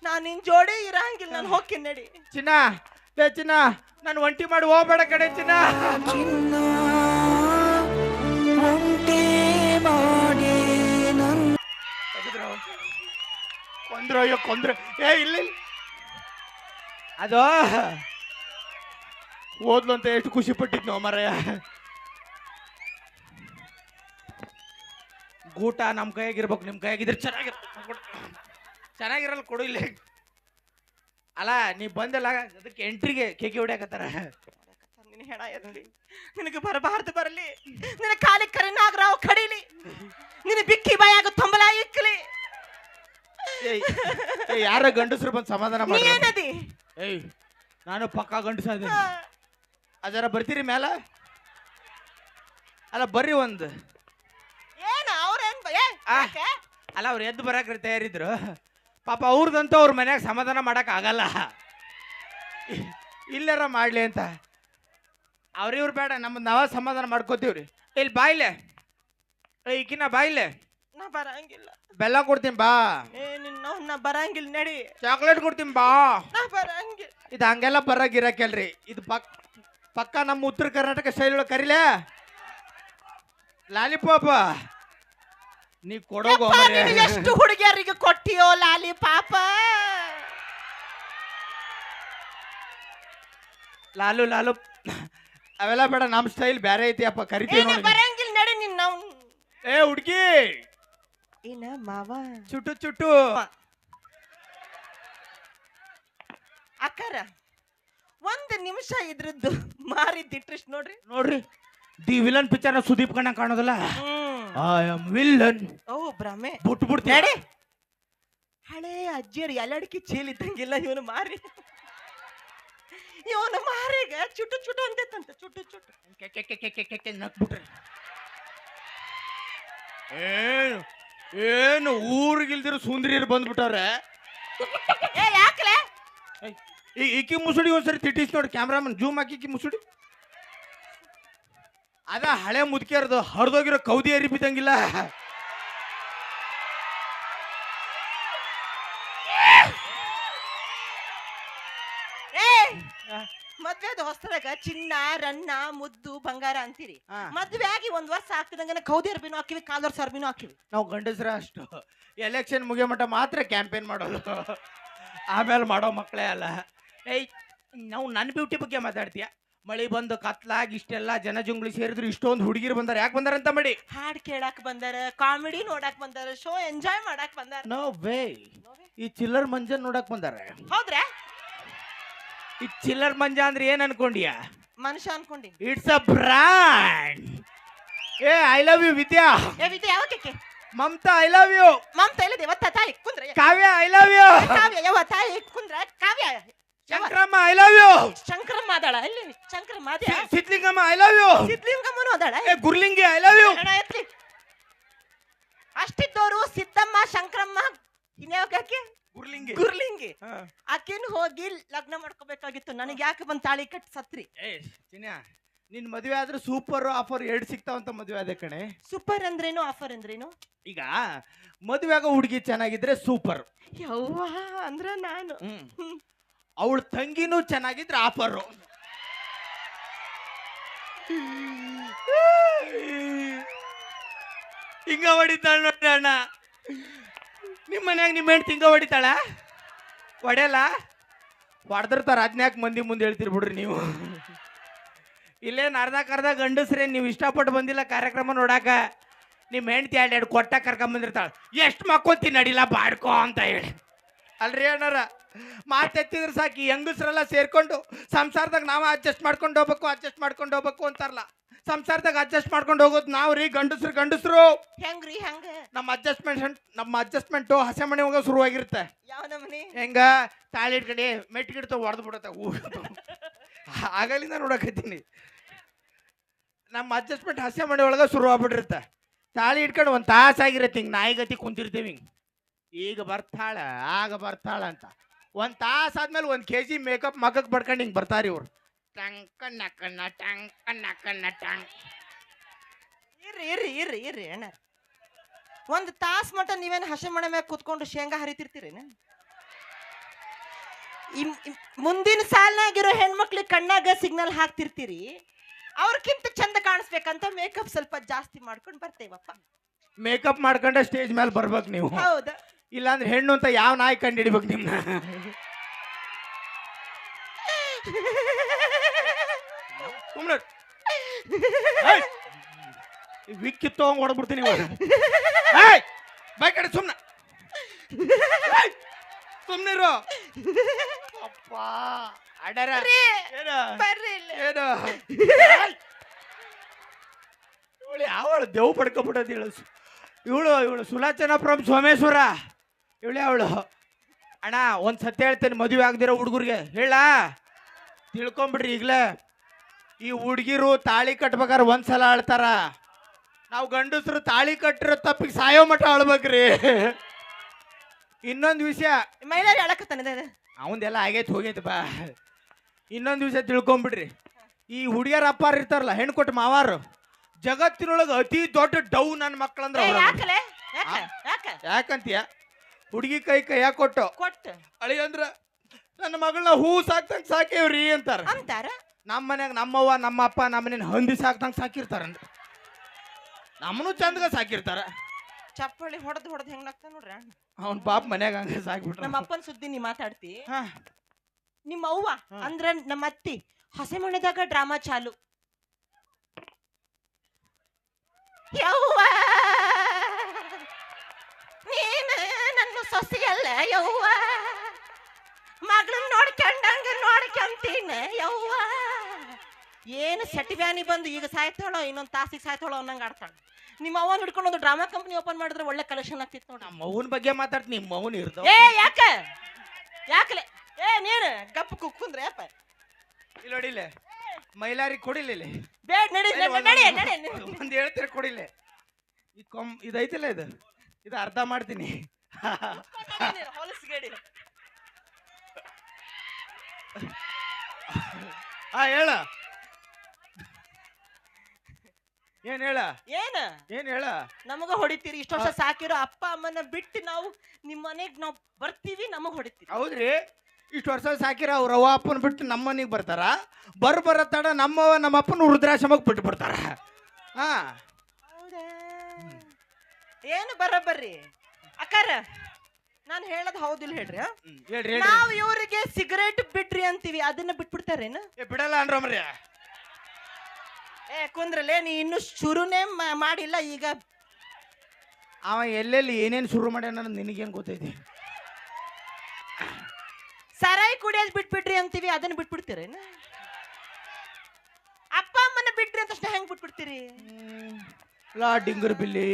ನಾನು ನಿನ್ ಜೋಡಿ ಇರಂಗಿಲ್ಲ, ನಾನು ಹೋಗ್ತೀನಿ ನಡಿ. ಚಿನ್ನ, ಲೇ ಚಿನ್ನ, ನಾನು ಒಂಟಿ ಮಾಡಿ ಹೋಗ್ಬೇಡ ಕಡೆ ಚಿನ್ನ. ಕೊಂದ್ರು, ಅಯ್ಯೋ ಕೊಂದ್ರು. ಏ ಇಲ್ಲ, ಅದು ಓದ್ಲು ಅಂತ ಎಷ್ಟು ಖುಷಿ ಪಟ್ಟಿದ್ನೋ ಮಾರಾಯ. ಗೂಟ ನಮ್ಮ ಕೈಯಾಗಿರ್ಬೇಕು, ನಿಮ್ಮ ಕೈಯಾಗಿದ್ರೆ ಚೆನ್ನಾಗಿರಲ್ಲ. ಕೊಡು ಇಲ್ಲಿ. ಅಲ್ಲ ನೀ ಬಂದಲ್ಲ, ಅದಕ್ಕೆ ಎಂಟ್ರಿಗೆ ಕೇಕಿ ಹೊಡ್ಯಾಕತ್ತಾರ. ನಿನ್ನ ಹೆಣ ಎತ್ಲಿ, ನಿನಗೆ ಬರಬಾರ್ದು ಬರಲಿ, ನಿನ್ನ ಕಾಲಿ ಕರಿನಾಗರಾವ್ ಕಡಿಲಿ, ನಿನ್ನ ಬಿಕ್ಕಿ ಬಾಯಾಗ ತೊಂಬಲ ಇಕ್ಕಲಿ. ಯಾರ ಗಂಡಸರು ಬಂದು ಸಮಾಧಾನ ಮಾಡಿ. ಏನದಿ? ಏಯ್, ನಾನು ಪಕ್ಕಾ ಗಂಡಸ ಅದೇನಿ. ಅದರ ಬರ್ತೀರಿ ಮ್ಯಾಲ? ಅಲ್ಲ ಬರ್ರಿ ಒಂದು. ಏನ ಅವ್ರೇನ್ ಅಲ್ಲ ಅವ್ರು ಎದ್ದು ಬರಾಕ್ರಿ ತಯಾರಿದ್ರು. ಪಾಪ ಅವ್ರದಂತೂ ಅವ್ರ ಮನ್ಯಾಗ ಸಮಾಧಾನ ಮಾಡಕ್ ಆಗಲ್ಲ, ಇಲ್ಲಾರ ಮಾಡ್ಲಿ ಅಂತ. ಅವ್ರಿವ್ರು ಬೇಡ, ನಮ್ಮದು ನಾವ ಸಮಾಧಾನ ಮಾಡ್ಕೋತೀವ್ರಿ. ಇಲ್ಲಿ ಬಾಯ್ಲೆ, ಈಕಿನ ಬಾಯ್ಲೆ. ನಾ ಬರಂಗಿಲ್ಲ. ಬೆಲ್ಲ ಕೊಡ್ತೀನಿ ಬಾ. ಏ ನಿನ್ನ ನಾ ಬರಂಗಿಲ್ಲ ನಡಿ. ಚಾಕ್ಲೇಟ್ ಕೊಡ್ತೀನಿ ಬಾ. ನಾ ಬರಂಗಿಲ್ಲ. ಇದು ಹಂಗೆಲ್ಲ ಬರಾಗಿರಕಲ್ರಿ, ಇದು ಪಕ್ಕ ನಮ್ಮ ಉತ್ತರ ಕರ್ನಾಟಕ ಶೈಲಿ ಒಳಗೆ ಕರಿಲೇ ಲಾಲಿಪಾಪ. ನೀ ಕೊಡೋಗೋ. ಎಷ್ಟು ಹುಡುಗಿಯರಿಗೆ ಕೊಟ್ಟಿಯೋ ಲಾಲಿ ಪಾಪ? ಲಾಲು ಲಾಲು ಅವೆಲ್ಲ ಬೇಡ, ನಮ್ ಸ್ಟೈಲ್ ಬೇರೆ ಐತಿ ಅಪ್ಪ, ಕರಿತೀವಿ ಏನ ನೋಡಿ. ಬರಂಗಿಲ್ಲ ನಡಿ ನಿನ್ ನಾವು ಏ ಹುಡ್ಗಿ, ಏನ ಮಾವ ಚುಟು ಚುಟು. ಅಕ್ಕಾರ ಒಂದ್ ನಿಮಿಷ ಇದ್ರದ್ದು ಮಾರಿದ್ದಿಟ್ರಿಸ್ಟ್ ನೋಡ್ರಿ. ನೋಡ್ರಿ, ದಿ ವಿಲನ್ ಪಿಕ್ಚರ್ ಸುದೀಪ್ ಕಣ್ಣ ಕಾಣೋದಲ್ಲ, ಐ ಆಮ್ ವಿಲನ್. ಓ ಭ್ರಮೆ ಬಿಟ್ಟು ಬಿಡ್ತೀನಿ. ನಡಿ. ಹಳೆ ಅಜ್ಜಿಯರು ಎಲ್ಲಡಿಕೆ ಚೀಲ್ ಇದ್ದಂಗಿಲ್ಲ ಇವನು ಮಾರಿ. ಇವನು ಮಾರಿಗೆ ಚುಟು ಚುಟು ಅಂತಂತ ಚುಟು ಚುಟು ನಕ್ಬಿಟ್ರಿ. ಏನು ಏನು ಊರಿಗಿಲ್ದಿರೋ ಸುಂದರಿಯರು ಬಂದ್ಬಿಟ್ಟವ್ರೆ. ಏ ಯಾಕಲೆ ಈಕಿ ಮುಸುಡಿ ಒಂದ್ಸರಿ ತಿಟ್ಟಿಸ್ ನೋಡಿ, ಕ್ಯಾಮ್ರಾಮನ್ ಜೂಮ್ ಹಾಕಿ ಮುಸುಡಿ. ಅದ ಹಳೆ ಮುದುಕಿಯರ್ದು ಹರಿದೋಗಿರೋ ಕೌದಿ ಅರಿಬಿದಂಗಿಲ್ಲ. ಏ ಮದ್ವೆದ ಹೊಸರಾಗ ಚಿನ್ನ ರನ್ನ ಮುದ್ದು ಬಂಗಾರ ಅಂತೀರಿ. ಮದ್ವೆ ಆಗಿ ಒಂದ್ ವರ್ಷ ಆಗ್ತಿದಂಗ ಕೌದಿ ಅರ್ಬಿನೂ ಹಾಕಿವಿ, ಕಾಲರ್ ಸರ್ಬಿನೂ ಹಾಕಿವಿ. ನಾವು ಗಂಡಸ್ರ ಅಷ್ಟು ಎಲೆಕ್ಷನ್ ಮುಗಿಯೋ ಮಟ್ಟ ಮಾತ್ರ ಕ್ಯಾಂಪೇನ್ ಮಾಡೋದು, ಆಮೇಲೆ ಮಾಡೋ ಮಕ್ಕಳೇ ಅಲ್ಲ. ಏಯ್, ನಾವು ನನ್ನ ಬ್ಯೂಟಿ ಬಗ್ಗೆ ಮಾತಾಡ್ತೀಯ? ಮಳಿ ಬಂದು ಕತ್ಲಾಗಿ ಇಷ್ಟೆಲ್ಲ ಜನ ಜುಂಗ್ಳಿ ಸೇರಿದ್ರು ಇಷ್ಟೊಂದು ಹುಡುಗಿರು ಬಂದಾರ. ಯಾಕೆ ಬಂದಾರ ಅಂತ ಮಾಡಿ? ಹಾಡ್ ಕೇಳಾಕ್ ಬಂದಾರ, ಕಾಮಿಡಿ ನೋಡಾಕ್ ಬಂದಾರ, ಶೋ ಎಂಜಾಯ್ ಮಾಡಾಕ್ ಬಂದಾರ. ನೋ ವೇ, ಈ ಚಿಲ್ಲರ್ ಮಂಜನ್ ನೋಡಕ್ ಬಂದಾರ. ಹೌದ್ರಾ? ಈ ಚಿಲ್ಲರ್ ಮಂಜ ಅಂದ್ರೆ ಏನ್ ಅನ್ಕೊಂಡಿಯ? ಮನುಷ್ಯ ಅನ್ಕೊಂಡಿನಿ. It's a brand. ಏ ಐ ಲವ್ ಯು ವಿದ್ಯಾ. ಏ ವಿದ್ಯೆ ಯಾವಕ್ಕೆ? Mamata I love you. Mamata ಇಲ್ಲದೆ ಇವತ್ತ ತಾಯಿ ಕುಂದ್ರ. Kavya I love you. Kavya ಯಾವ ತಾಯಿ ಕುಂದ್ರ? Kavya Shankaramma I love you. Shankaramma ಅದಾಳ ಇಲ್ಲಿ. ಶಂಕರಮ್ಮ ಅದೇ. Sidlingamma I love you. ಸಿದ್ಲಿಂಗಮ್ಮನೂ ಅದಾಳ. ಏ ಗುರ್ಲಿಂಗಿ ಐ ಲವ್ ಯು. ಅಷ್ಟಿದ್ದವರು ಸಿದ್ದಮ್ಮ ಶಂಕರಮ್ಮ ಇನ್ಯಾವಕ್ಕೆ ಗುರ್ಲಿಂಗಿ. ಗುರ್ಲಿಂಗಿ ಆಕಿನ ಹೋಗಿ ಲಗ್ನ ಮಾಡ್ಕೋಬೇಕಾಗಿತ್ತು. ನನಗೆ ಯಾಕೆ ಬಂದ್ ತಾಳಿ ಕಟ್ ಸತ್ರಿ? ಏ ಚಿನ್ಯ, ನಿನ್ ಮದುವೆ ಆದ್ರೆ ಸೂಪರ್ ಆಫರ್ 2 ಸಿಗ್ತಾವಂತ ಮದುವೆ ಆದ ಕಣೆ. ಸೂಪರ್ ಅಂದ್ರೇನು, ಆಫರ್ ಅಂದ್ರೇನು? ಈಗ ಮದುವೆ ಆಗೋ ಹುಡುಗಿ ಚೆನ್ನಾಗಿದ್ರೆ ಸೂಪರ್. ಯವ್ವ ಅಂದ್ರ ನಾನು ಅವಳ ತಂಗಿನೂ ಚೆನ್ನಾಗಿದ್ರೆ ಆಫರ್. ಹಿಂಗ ಹೊಡಿತಾಳ ನೋಡ್ರಿ ಅಣ್ಣ. ನಿಮ್ಮ ಮನ್ಯಾಗ ನಿಮ್ಮ ಹೆಣ್ಣು ಹಿಂಗ ಹೊಡಿತಾಳ? ಹೊಡೆಯಲ್ಲ, ಹೊಡೆದಿರ್ತಾರ. ಅದ್ನ್ಯಾಕೆ ಮಂದಿ ಮುಂದೆ ಹೇಳ್ತೀರಿ ಬಿಡ್ರಿ ನೀವು. ಇಲ್ಲೇನು ಅರ್ಧ ಗಂಡಸ್ರೇ ನೀವು ಇಷ್ಟಪಟ್ಟು ಬಂದಿಲ್ಲ ಕಾರ್ಯಕ್ರಮ ನೋಡಾಕ. ನಿಮ್ಮ ಹೆಂಡ್ತಿ 2 ಕೊಟ್ಟ ಕರ್ಕೊಂಬಂದಿರ್ತಾಳ. ಎಷ್ಟು ಮಕ್ಕೊಂತೀನಿ ನಡಿಲ್ಲ ಬಾಡ್ಕೋ ಅಂತ ಹೇಳಿ. ಅಲ್ರಿ ಅಣ್ಣಾರ, ಮಾತೆತ್ತಿದ್ರೆ ಸಾಕಿ ಹೆಂಗಸ್ರೆಲ್ಲ ಸೇರ್ಕೊಂಡು ಸಂಸಾರದಾಗ ನಾವು ಅಡ್ಜಸ್ಟ್ ಮಾಡ್ಕೊಂಡು ಹೋಗ್ಬೇಕು ಅಂತಾರಲ್ಲ. ಸಂಸಾರದಾಗ ಅಡ್ಜಸ್ಟ್ ಮಾಡ್ಕೊಂಡು ಹೋಗೋದು ನಾವು ರೀ ಗಂಡಸ್ರು. ಹೆಂಗ್ರಿ ಹೆಂಗ? ನಮ್ಮ ಅಡ್ಜಸ್ಟ್ಮೆಂಟು ಹಸೆ ಮನೆ ಹೋಗೋ ಶುರುವಾಗಿರುತ್ತೆ. ಯಾವ ನಮನಿ? ಹೆಂಗ ತಾಳಿ ಇಟ್ಕಡೆ ಮೆಟ್ಗಿಡ್ತ ಹೊಡೆದು ಬಿಡುತ್ತೆ. ಆಗಲಿಂದ ನೋಡಕತ್ತೀನಿ. ನಮ್ಮ ಅಡ್ಜಸ್ಟ್ಮೆಂಟ್ ಹಸೆ ಮನೆ ಒಳಗೆ ಶುರು ಆಗ್ಬಿಟ್ಟಿರುತ್ತೆ. ತಾಳಿ ಇಟ್ಕೊಂಡು 1 ತಾಸಾಗಿರತ್ತೆ. ಹಿಂಗೆ ನಾಯಿಗತಿ ಕುಂತಿರ್ತೀವಿ. ಹಿಂಗೆ ಈಗ ಬರ್ತಾಳ ಆಗ ಬರ್ತಾಳ ಅಂತ 1 ತಾಸು ಆದ್ಮೇಲೆ 1 kg ಮೇಕಪ್ ಮಗಕ್ಕೆ ಬಡ್ಕೊಂಡು ಹಿಂಗೆ ಬರ್ತಾರಿ ಇವ್ರು. ಇರ್ರಿ ಅಣ್ಣ. 1 ತಾಸ್ ಮಟ ನೀವೇನು ಹಸೆ ಮನೆ ಮ್ಯಾಗ ಕುತ್ಕೊಂಡು ಶೇಂಗಾ ಹರಿತಿರ್ತೀರೇನ? ಮುಂದಿನ ಸಾಲಿನಾಗಿರೋ ಹೆಣ್ಮಕ್ಳಿಗೆ ಕಣ್ಣಾಗ ಸಿಗ್ನಲ್ ಹಾಕ್ತಿರ್ತೀರಿ. ಅವ್ರಕ್ಕಿಂತ ಚಂದ ಕಾಣಿಸ್ಬೇಕಂತ ಮೇಕಪ್ ಸ್ವಲ್ಪ ಜಾಸ್ತಿ ಮಾಡ್ಕೊಂಡು ಬರ್ತೇವಪ್ಪ. ಮೇಕಪ್ ಮಾಡ್ಕೊಂಡೆ ಸ್ಟೇಜ್ ಮೇಲೆ ಬರ್ಬೇಕು ನೀವು. ಹೌದಾ? ಇಲ್ಲಾಂದ್ರೆ ಹೆಣ್ಣು ಅಂತ ಯಾವ ನಾಯಿ ಕಂಡು ಹಿಡಿಬೇಕು ನಿಮ್ನ? ವಿಕ್ಕಿ ತಗೊಂಡ್ ಹೊಡ್ಬಿಡ್ತೀನಿ. ಬೈ ಕಡೆ ಸುಮ್ನಿರು. ಅಪ್ಪ ಅಡರ ಏನು ಇವಳು ಯಾವಳು ದೇವ್ ಪಡ್ಕೊಬಿಟ್ಟದ ಇವಳು ಸುಲಾಚನ ಫ್ರಮ್ ಸೋಮೇಶ್ವರ. ಇವಳೆ ಅವಳು. ಅಣ್ಣ ಒಂದ್ ಸತ್ಯ ಹೇಳ್ತೇನೆ, ಮದುವೆ ಆಗದಿರೋ ಹುಡುಗರಿಗೆ ಹೇಳ ತಿಳ್ಕೊಂಬಿಡ್ರಿ ಈಗಲೇ. ಈ ಹುಡುಗಿರು ತಾಳಿ ಕಟ್ಬೇಕಾದ್ರೆ 1 ಸಲ ಅಳ್ತಾರ. ನಾವು ಗಂಡಸರು ತಾಳಿ ಕಟ್ಟಿರೋ ತಪ್ಪಿಗೆ ಸಾಯೋ ಮಠ ಅಳ್ಬೇಕ್ರಿ. ಇನ್ನೊಂದು ವಿಷಯ ಮಹಿಳೆಯರು ಹೇಳಕತ್ತಾನೆ, ಅವಂದೆಲ್ಲ ಆಗೈತೆ ಹೋಗೈತೆ ಬಾ. ಇನ್ನೊಂದು ವಿಷಯ ತಿಳ್ಕೊಂಬಿಡ್ರಿ. ಈ ಹುಡುಗಿಯರ ಅಪ್ಪಾರ ಇರ್ತಾರಲ್ಲ, ಹೆಣ್ಣು ಕೊಟ್ಟು ಮಾವಾರು, ಜಗತ್ತಿನೊಳಗೆ ಅತಿ ದೊಡ್ಡ ಡೌ ನನ್ನ ಮಕ್ಕಳಂದ್ರೆ ಯಾಕಂತೀಯ? ಹುಡುಗಿ ಕೈಯಾಗ ಕೊಟ್ಟು ಅಳಿ ಅಂದ್ರ ನನ್ನ ಮಗಳನ್ನ ಹೂ ಸಾಕ್ತಂಗ ಸಾಕೇವ್ರಿ ಅಂತಾರ. ನಮ್ಮ ಮನ್ಯಾಗ ನಮ್ಮವ್ವ ನಮ್ಮ ಅಪ್ಪ ನಮ್ಮನೇನ ಹಂದಿ ಸಾಕ್ತಂಗ ಸಾಕಿರ್ತಾರ. ನಮ್ಮನು ಚಂದಗ ಸಾಕಿರ್ತಾರ. ಚಪ್ಪಳಿ ಹೊಡೆದ್ ಹೆಂಗಾಗ್ತಾನ ನೋಡ್ರಿ. ಅವ್ನ ಪಾಪ ಮನ್ಯಾಗ ಹಂಗ ಸಾಕ್ಬಿಟ್ರ. ನಮ್ಮ ಅಪ್ಪನ ಸುದ್ದಿ ನೀ ಮಾತಾಡ್ತಿ. ನಿಮ್ಮ ಅವ್ವ ಅಂದ್ರ ನಮ್ಮ ಅತ್ತಿ ಹಸೆ ಮನೆದಾಗ ಡ್ರಾಮಾ ಚಾಲು. ಯವ್ವ ನೀನು ನನ್ನ ಸೊಸೆಯಲ್ಲ ಯವ್ವ, ಮಗಳನ್ನ ನೋಡ್ಕೊಂಡಂತೀನಿ ಯವ್ವ. ಏನು ಸೆಟಿವ್ಯಾನಿ ಬಂದು ಈಗ ಸಾಯ್ತಾಳೋ ಇನ್ನೊಂದು ತಾಸಿಗೆ ಸಾಯ್ತಾಳೋ ಅನ್ನಂಗೆ ಆಡ್ತಾಳ. ನಿಮ್ಮ ಅವ್ವನ ಹಿಡ್ಕೊಂಡು ಒಂದು ಡ್ರಾಮಾ ಕಂಪ್ನಿ ಓಪನ್ ಮಾಡಿದ್ರೆ ಒಳ್ಳೆ ಕಲೆಕ್ಷನ್ ಆಗ್ತಿತ್ತು ನೋಡಿ. ನಮ್ಮ ಮೌನ್ ಬಗ್ಗೆ ಮಾತಾಡ್ತೀನಿ, ನಿಮ್ಮ ಮೌನ್ ಇರ್ತಾವ. ಏ ಯಾಕಲೆ ನೀನು ಗಪ್ಪ ಕುಕ್ಕುಂದ್ರೆ ಅಪ್ಪ ಇಲ್ಲಿ ನೋಡಿಲ್ಲ ಮೈಲಾರಿ ಕೊಡಿಲ್ಲ ಇಲ್ಲಿ ಬೇಡ ನಡಿ. ಒಂದ್ ಹೇಳ್ತೀರ ಕೊಡಿಲ್ಲ. ಈ ಇದೈತಿಲ್ಲ ಇದು ಅರ್ಧ ಮಾಡ್ತೀನಿ. ಹೊಲಸ್ಗೇಡಿ ಹೇಳ ಏನ್ ಹೇಳ ಏನ್ ಹೇಳ. ನಮಗ ಹೊಡಿತೀರಿ, ಇಷ್ಟ ವರ್ಷ ಸಾಕಿರೋ ಅಪ್ಪ ಅಮ್ಮನ ಬಿಟ್ಟು ನಾವು ನಿಮ್ಮ ಮನೆಗ್ ನಾವು ಬರ್ತೀವಿ, ನಮಗ್ ಹೊಡಿತೀರಿ. ಹೌದ್ರಿ, ಇಷ್ಟು ವರ್ಷ ಸಾಕಿರ ಅವ್ರ ಅವ್ವ ಅಪ್ಪನ ಬಿಟ್ಟು ನಮ್ಮ ಮನೆಗೆ ಬರ್ತಾರ. ಬರತಡ ನಮ್ಮವ್ವ ನಮ್ಮ ಅಪ್ಪನ ವೃದ್ಧಾಶ್ರಮಕ್ಕೆ ಬಿಟ್ಟು ಬರ್ತಾರ. ಹಾ ಏನು ಬರೋಬ್ಬರ್ರಿ ಅಕ್ಕಾರ, ನಾನು ಹೇಳದ್ ಹೌದಿಲ್ಲ ಹೇಳ್ರಿ. ಹೇಳ್ರಿ ನಾವು ಇವ್ರಿಗೆ ಸಿಗರೇಟ್ ಬಿಡ್ರಿ ಅಂತೀವಿ, ಅದನ್ನ ಬಿಟ್ಬಿಡ್ತಾರೇನು? ಬಿಡಲ್ಲ ಅನ್ರಮ್ರಿ. ಕುಂದ್ರಲ್ಲೇ ನೀ ಇನ್ನು ಶುರುನೇ ಮಾಡಿಲ್ಲ. ಈಗ ಅವ ಎಲ್ಲೆಲ್ಲಿ ಏನೇನ್ ಶುರು ಮಾಡ್ಯಾನ ನಿನಗೇನ್ ಗೊತ್ತೈತಿ? ಸರಾಯಿ ಕುಡಿಯೋದ್ ಬಿಟ್ಬಿಡ್ರಿ ಅಂತೀವಿ, ಅದನ್ನ ಬಿಟ್ಬಿಡ್ತೀರೇನು? ಅಪ್ಪ ಅಮ್ಮನ ಬಿಟ್ರಿ ಅಂತ ಹೆಂಗ್ ಬಿಟ್ಬಿಡ್ತೀರಿ? ಲಾ ಡಿಂಗರ್ ಬಿಲ್ಲಿ,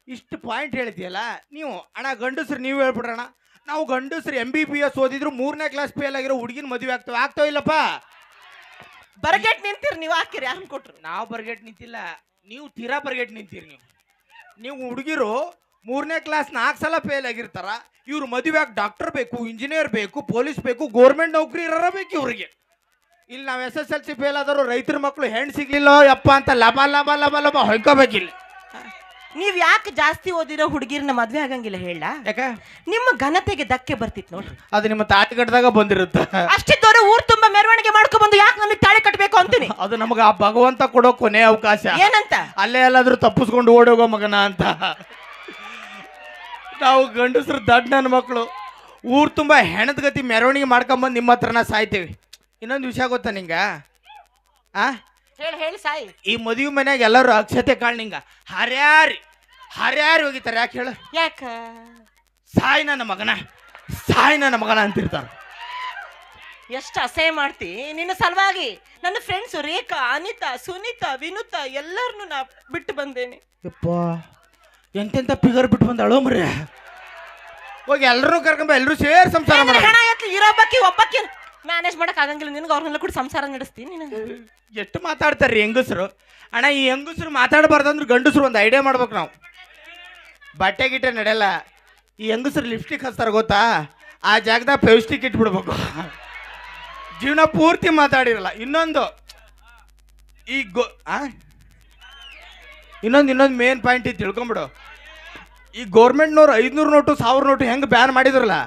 ಇಷ್ಟು ಪಾಯಿಂಟ್ ಹೇಳ್ತೀಯಲ್ಲ ನೀವು. ಅಣ್ಣ ಗಂಡಸ್ರು ನೀವು ಹೇಳ್ಬಿಡ್ರಣ. ನಾವು ಗಂಡಸ್ರು MBBS ಓದಿದ್ರು 3ನೇ ಕ್ಲಾಸ್ ಫೇಲ್ ಆಗಿರೋ ಹುಡುಗಿನ ಮದುವೆ ಆಗ್ತಾವ ಇಲ್ಲಪ್ಪ? ಬರ್ಗೆಟ್ ನಿಂತೀರಿ ನೀವು, ಹಾಕಿರಿ ಯಾರು ಕೊಟ್ರು? ನಾವು ಬರ್ಗೆಟ್ ನಿಂತಿಲ್ಲ, ನೀವು ತೀರಾ ಬರ್ಗೆಟ್ ನಿಂತೀರಿ. ನೀವು ಹುಡುಗಿರು 3ನೇ ಕ್ಲಾಸ್ 4 ಸಲ ಫೇಲ್ ಆಗಿರ್ತಾರ. ಇವ್ರು ಮದುವೆ ಡಾಕ್ಟರ್ ಬೇಕು, ಇಂಜಿನಿಯರ್ ಬೇಕು, ಪೊಲೀಸ್ ಬೇಕು, ಗೋರ್ಮೆಂಟ್ ನೌಕರಿ ಇರೋರ ಬೇಕು ಇವ್ರಿಗೆ. ಇಲ್ಲಿ ನಾವು SSLC ಫೇಲ್ ಆದರೂ ರೈತರ ಮಕ್ಕಳು ಹೆಣ್ಣು ಸಿಗ್ಲಿಲ್ಲ ಯಪ್ಪ ಅಂತ ಲಬ ಲಬ ಲಬ ಲಬ ಹೊಯ್ಕೋಬೇಕಿಲ್ಲ. ನೀವ್ ಯಾಕೆ ಜಾಸ್ತಿ ಓದಿರೋ ಹುಡುಗಿರ್ನ ಮದ್ವೆ ಆಗಂಗಿಲ್ಲ ಹೇಳ? ಯಾಕೆ? ನಿಮ್ಮ ಘನತೆಗೆ ಧಕ್ಕೆ ಬರ್ತಿತ್ತು ನೋಡ್ರಿ. ಅದು ನಿಮ್ಮ ತಾಳಿ ಕಟ್ಟಿದಾಗ ಬಂದಿರುತ್ತ. ಅಷ್ಟಿದ್ದವರು ಊರ್ ತುಂಬಾ ಮೆರವಣಿಗೆ ಮಾಡ್ಕೊಂಡ್ ಬಂದು ಯಾಕೆ ನಮಗೆ ತಾಳಿ ಕಟ್ಟಬೇಕು ಅಂತೀನಿ. ಅದು ನಮಗ ಆ ಭಗವಂತ ಕೊಡೋ ಕೊನೆ ಅವಕಾಶ. ಏನಂತ? ಅಲ್ಲೇ ಎಲ್ಲಾದ್ರೂ ತಪ್ಪಿಸ್ಕೊಂಡು ಓಡೋಗೋ ಮಗನ ಅಂತ. ನಾವು ಗಂಡಸ್ರು ದಡ್ಡ ನನ್ನ ಮಕ್ಕಳು ಊರ್ ತುಂಬಾ ಹೆಣದ ಗತಿ ಮೆರವಣಿಗೆ ಮಾಡ್ಕೊಂಬಂದು ನಿಮ್ಮ ಹತ್ರನ ಸಾಯ್ತೇವಿ. ಇನ್ನೊಂದು ವಿಷಯ ಗೊತ್ತಾ ನಿಂಗ? ಹೇಳಿ ಸಾಯಿ. ಈ ಮದುವೆ ಮನ್ಯಾಗ ಎಲ್ಲರೂ ಅಕ್ಷತೆ ಕಾಳ್ ನಿಂಗ ಹರ್ಯಾರಿ ಹೋಗಿತಾರೆ. ಯಾಕೆ ಹೇಳು? ಯಾಕ? ಸಾಯ್ ನನ್ನ ಮಗನ ಅಂತಿರ್ತಾರ. ಎಷ್ಟು ಅಸಹ್ಯ ಮಾಡ್ತಿ ನಿನ್ನ ಸಲುವಾಗಿ. ನನ್ನ ಫ್ರೆಂಡ್ಸ್ ರೇಖಾ, ಅನಿತಾ, ಸುನೀತಾ, ವಿನುತಾ ಎಲ್ಲರನ್ನು ನಾ ಬಿಟ್ಟು ಬಂದೇನೆ. ಯಪ್ಪ ಎಂತೆಂತ ಪಿಗರ್ ಬಿಟ್ಟು ಬಂದಾಳು ಮರ್ಯ. ಹೋಗಿ ಎಲ್ಲರೂ ಕರ್ಕೊಂಬ, ಎಲ್ಲರೂ ಸೇರಿ ಸಂಸಾರ ಮಾಡ. ಇರೋಬ್ಬಕ್ಕಿ ಒಬ್ಬಕ್ಕಿ ಮ್ಯಾನೇಜ್ ಮಾಡಕ್ ಆಗಂಗಿಲ್ಲ ನಿನ್ಗೆ. ಅವ್ರನ್ನೆಲ್ಲ ಕೂಡ ಸಂಸಾರ ನಡೆಸ್ತೀನಿ ನೀನು. ಎಷ್ಟು ಮಾತಾಡ್ತಾರ್ರಿ ಹೆಂಗಸರು. ಅಣ್ಣ ಈ ಹೆಂಗಸರು ಮಾತಾಡಬಾರ್ದಂದ್ರೆ ಗಂಡಸರು ಒಂದು ಐಡಿಯಾ ಮಾಡ್ಬೇಕು. ನಾವು ಬಟ್ಟೆ ಗಿಟ್ಟೆ ನಡೆಯಲ್ಲ. ಈ ಹೆಂಗಸರು ಲಿಪ್ಸ್ಟಿಕ್ ಹಚ್ತಾರ ಗೊತ್ತಾ? ಆ ಜಾಗದಾಗ ಫೆವಿಸ್ಟಿಕ್ ಇಟ್ಬಿಡ್ಬೇಕು. ಜೀವನ ಪೂರ್ತಿ ಮಾತಾಡಿರಲ್ಲ. ಇನ್ನೊಂದು ಇನ್ನೊಂದು ಮೇನ್ ಪಾಯಿಂಟ್ ಇದು ತಿಳ್ಕೊಂಬಿಡು. ಈ ಗೌರ್ಮೆಂಟ್ನವ್ರು 500 ನೋಟು 1000 ನೋಟು ಹೆಂಗೆ ಬ್ಯಾನ್ ಮಾಡಿದ್ರಲ್ಲ,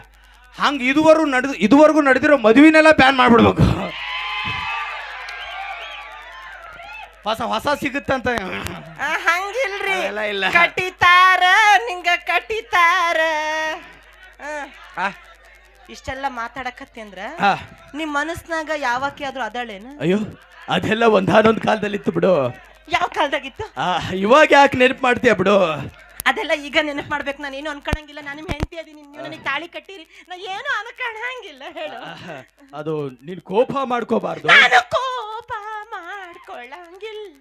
ಹಂಗೆ ಇದುವರೆಗೂ ನಡೆದಿರೋ ಮದುವೆನೆಲ್ಲ ಬ್ಯಾನ್ ಮಾಡ್ಬಿಡ್ಬೇಕು. ಹೊಸ ಸಿಗುತ್ತಂತ. ಹಂಗಿಲ್ರಿ, ಇಲ್ಲ ಕಟ್ಟಿತಾರ ನಿಂಗ ಕಟ್ಟಿತಾರ. ಇಷ್ಟೆಲ್ಲ ಮಾತಾಡಕತ್ತಿ ಅಂದ್ರ ನಿಮ್ ಮನಸ್ನಾಗ ಯಾವಾಕೆ ಆದ್ರೂ ಅದಳೇನ? ಅಯ್ಯೋ ಅದೆಲ್ಲ ಒಂದಾನೊಂದ್ ಕಾಲದಲ್ಲಿ ಇತ್ತು ಬಿಡು. ಯಾವ ಕಾಲದಾಗಿತ್ತು? ಇವಾಗ ಯಾಕೆ ನೆನಪು ಮಾಡ್ತೀಯ ಬಿಡು. ಅದೆಲ್ಲ ಈಗ ನೆನಪು ಮಾಡ್ಬೇಕು. ನಾನು ಏನು ಅನ್ಕೊಳಂಗಿಲ್ಲ. ನಾನು ನಿಮ್ ಹೆಂಡತಿ ಅದೀನಿ, ನೀವು ನನಗೆ ತಾಳಿ ಕಟ್ಟಿರಿ, ನಾ ಏನು ಅನ್ಕೊಳಂಗಿಲ್ಲ. ಹೇಳು. ಅದು ನೀನ್ ಕೋಪ ಮಾಡ್ಕೋಬಾರ್ದು. ನಾನು ಕೋಪ ಮಾಡ್ಕೊಳ್ಳಂಗಿಲ್ಲ.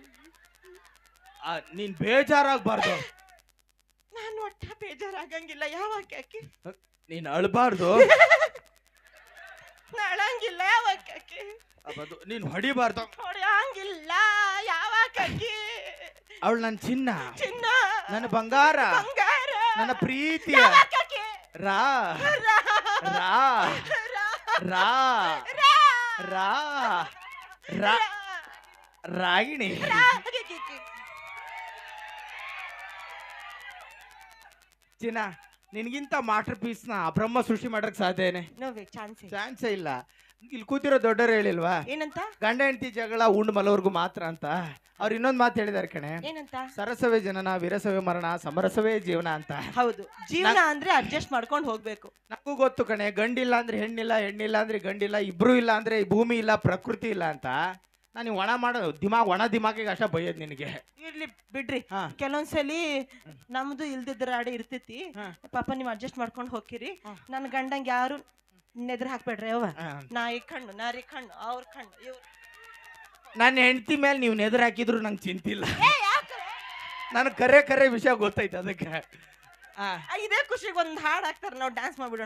ನೀನ್ ಬೇಜಾರಾಗಬಾರ್ದು. ನಾನು ಒಟ್ಟ ಬೇಜಾರಾಗಂಗಿಲ್ಲ. ಯಾವಾಗ ಯಾಕೆ? ನೀನ್ ಅಳಬಾರ್ದು. ಅಳಂಗಿಲ್ಲ. ಯಾವಾಗ ಯಾಕೆ? ನೀನ್ ಹೊಡಿಬಾರ್ದು. ಹೊಡೆಯಂಗಿಲ್ಲ. ಯಾವಾಗ ಅವಳು ನನ್ನ ಚಿನ್ನ, ಚಿನ್ನ, ನನ್ನ ಬಂಗಾರ, ಬಂಗಾರ, ನನ್ನ ಪ್ರೀತಿ. ರಾ ರಾ ರಾ ರಾ ರಾ ರಾಗಿಣಿ. ಚಿನ್ನ, ನಿನ್ಗಿಂತ ಮಾಸ್ಟರ್ ಪೀಸ್ ನ ಬ್ರಹ್ಮ ಸೃಷ್ಟಿ ಮಾಡಕ್ ಸಾಧ್ಯನೇ? ಚಾನ್ಸೇ ಇಲ್ಲ. ಇಲ್ಲಿ ಕೂತಿರೋ ದೊಡ್ಡವರು ಹೇಳಿಲ್ವಾ ಏನಂತ ಗಂಡ ಹೆಂಡತಿ ಜಗಳ ಉಂಡ್ ಮಲವರ್ಗು ಮಾತ್ರ ಅಂತ. ಅವ್ರು ಇನ್ನೊಂದ್ ಮಾತು ಹೇಳಿದಾರೆ ಕಣೆ, ಏನಂತ? ಸರಸವೇ ಜನನ ವಿರಸವೇ ಮರಣ ಸಮರಸವೇ ಜೀವನ ಅಂತ. ಹೌದು, ಜೀವನ ಅಂದ್ರೆ ಅಡ್ಜಸ್ಟ್ ಮಾಡ್ಕೊಂಡು ಹೋಗ್ಬೇಕು. ನಮಗೂ ಗೊತ್ತು ಕಣೆ, ಗಂಡಿಲ್ಲ ಅಂದ್ರೆ ಹೆಣ್ಣಿಲ್ಲ, ಹೆಣ್ಣಿಲ್ಲ ಅಂದ್ರೆ ಗಂಡಿಲ್ಲ, ಇಬ್ರು ಇಲ್ಲ ಅಂದ್ರೆ ಈ ಭೂಮಿ ಇಲ್ಲ, ಪ್ರಕೃತಿ ಇಲ್ಲ ಅಂತ. ನಾನು ಒಣ ಮಾಡೋ ಒಣ ದಿಮಾಗಿಗೆ ಅಷ್ಟ ಬೈಯೋದು ನಿನಗೆ. ಇರ್ಲಿ ಬಿಡ್ರಿ, ಹಾ. ಕೆಲವೊಂದ್ಸಲಿ ನಮ್ದು ಇಲ್ದಿದ್ರ ಆಡೆ ಇರ್ತೈತಿ. ಪಾಪ ನೀವ್ ಅಡ್ಜಸ್ಟ್ ಮಾಡ್ಕೊಂಡು ಹೋಗಿರಿ. ನನ್ ಗಂಡಂಗ್ ಯಾರು ನೆದ್ರ ಹಾಕ್ಬೇಡ್ರಿ ಅವ್ವ. ನಾಯಿ ಕಣ್ಣು, ನಾರಿ ಕಣ್ಣು, ಅವ್ರ ಕಣ್ಣು, ಇವ್ರ. ನನ್ನ ಹೆಂಡತಿ ಮೇಲೆ ನೀವು ನೆದರ್ ಹಾಕಿದ್ರು ನಂಗೆ ಚಿಂತಿಲ್ಲ. ನನಗೆ ಕರೆ ವಿಷಯ ಗೊತ್ತೈತೆ ಅದಕ್ಕೆ. ಇದೇ ಖುಷಿಗೆ ಒಂದ್ ಹಾಡ್ ಹಾಕ್ತಾರ, ನಾವು ಡ್ಯಾನ್ಸ್ ಮಾಡ್ಬಿಡೋಣ.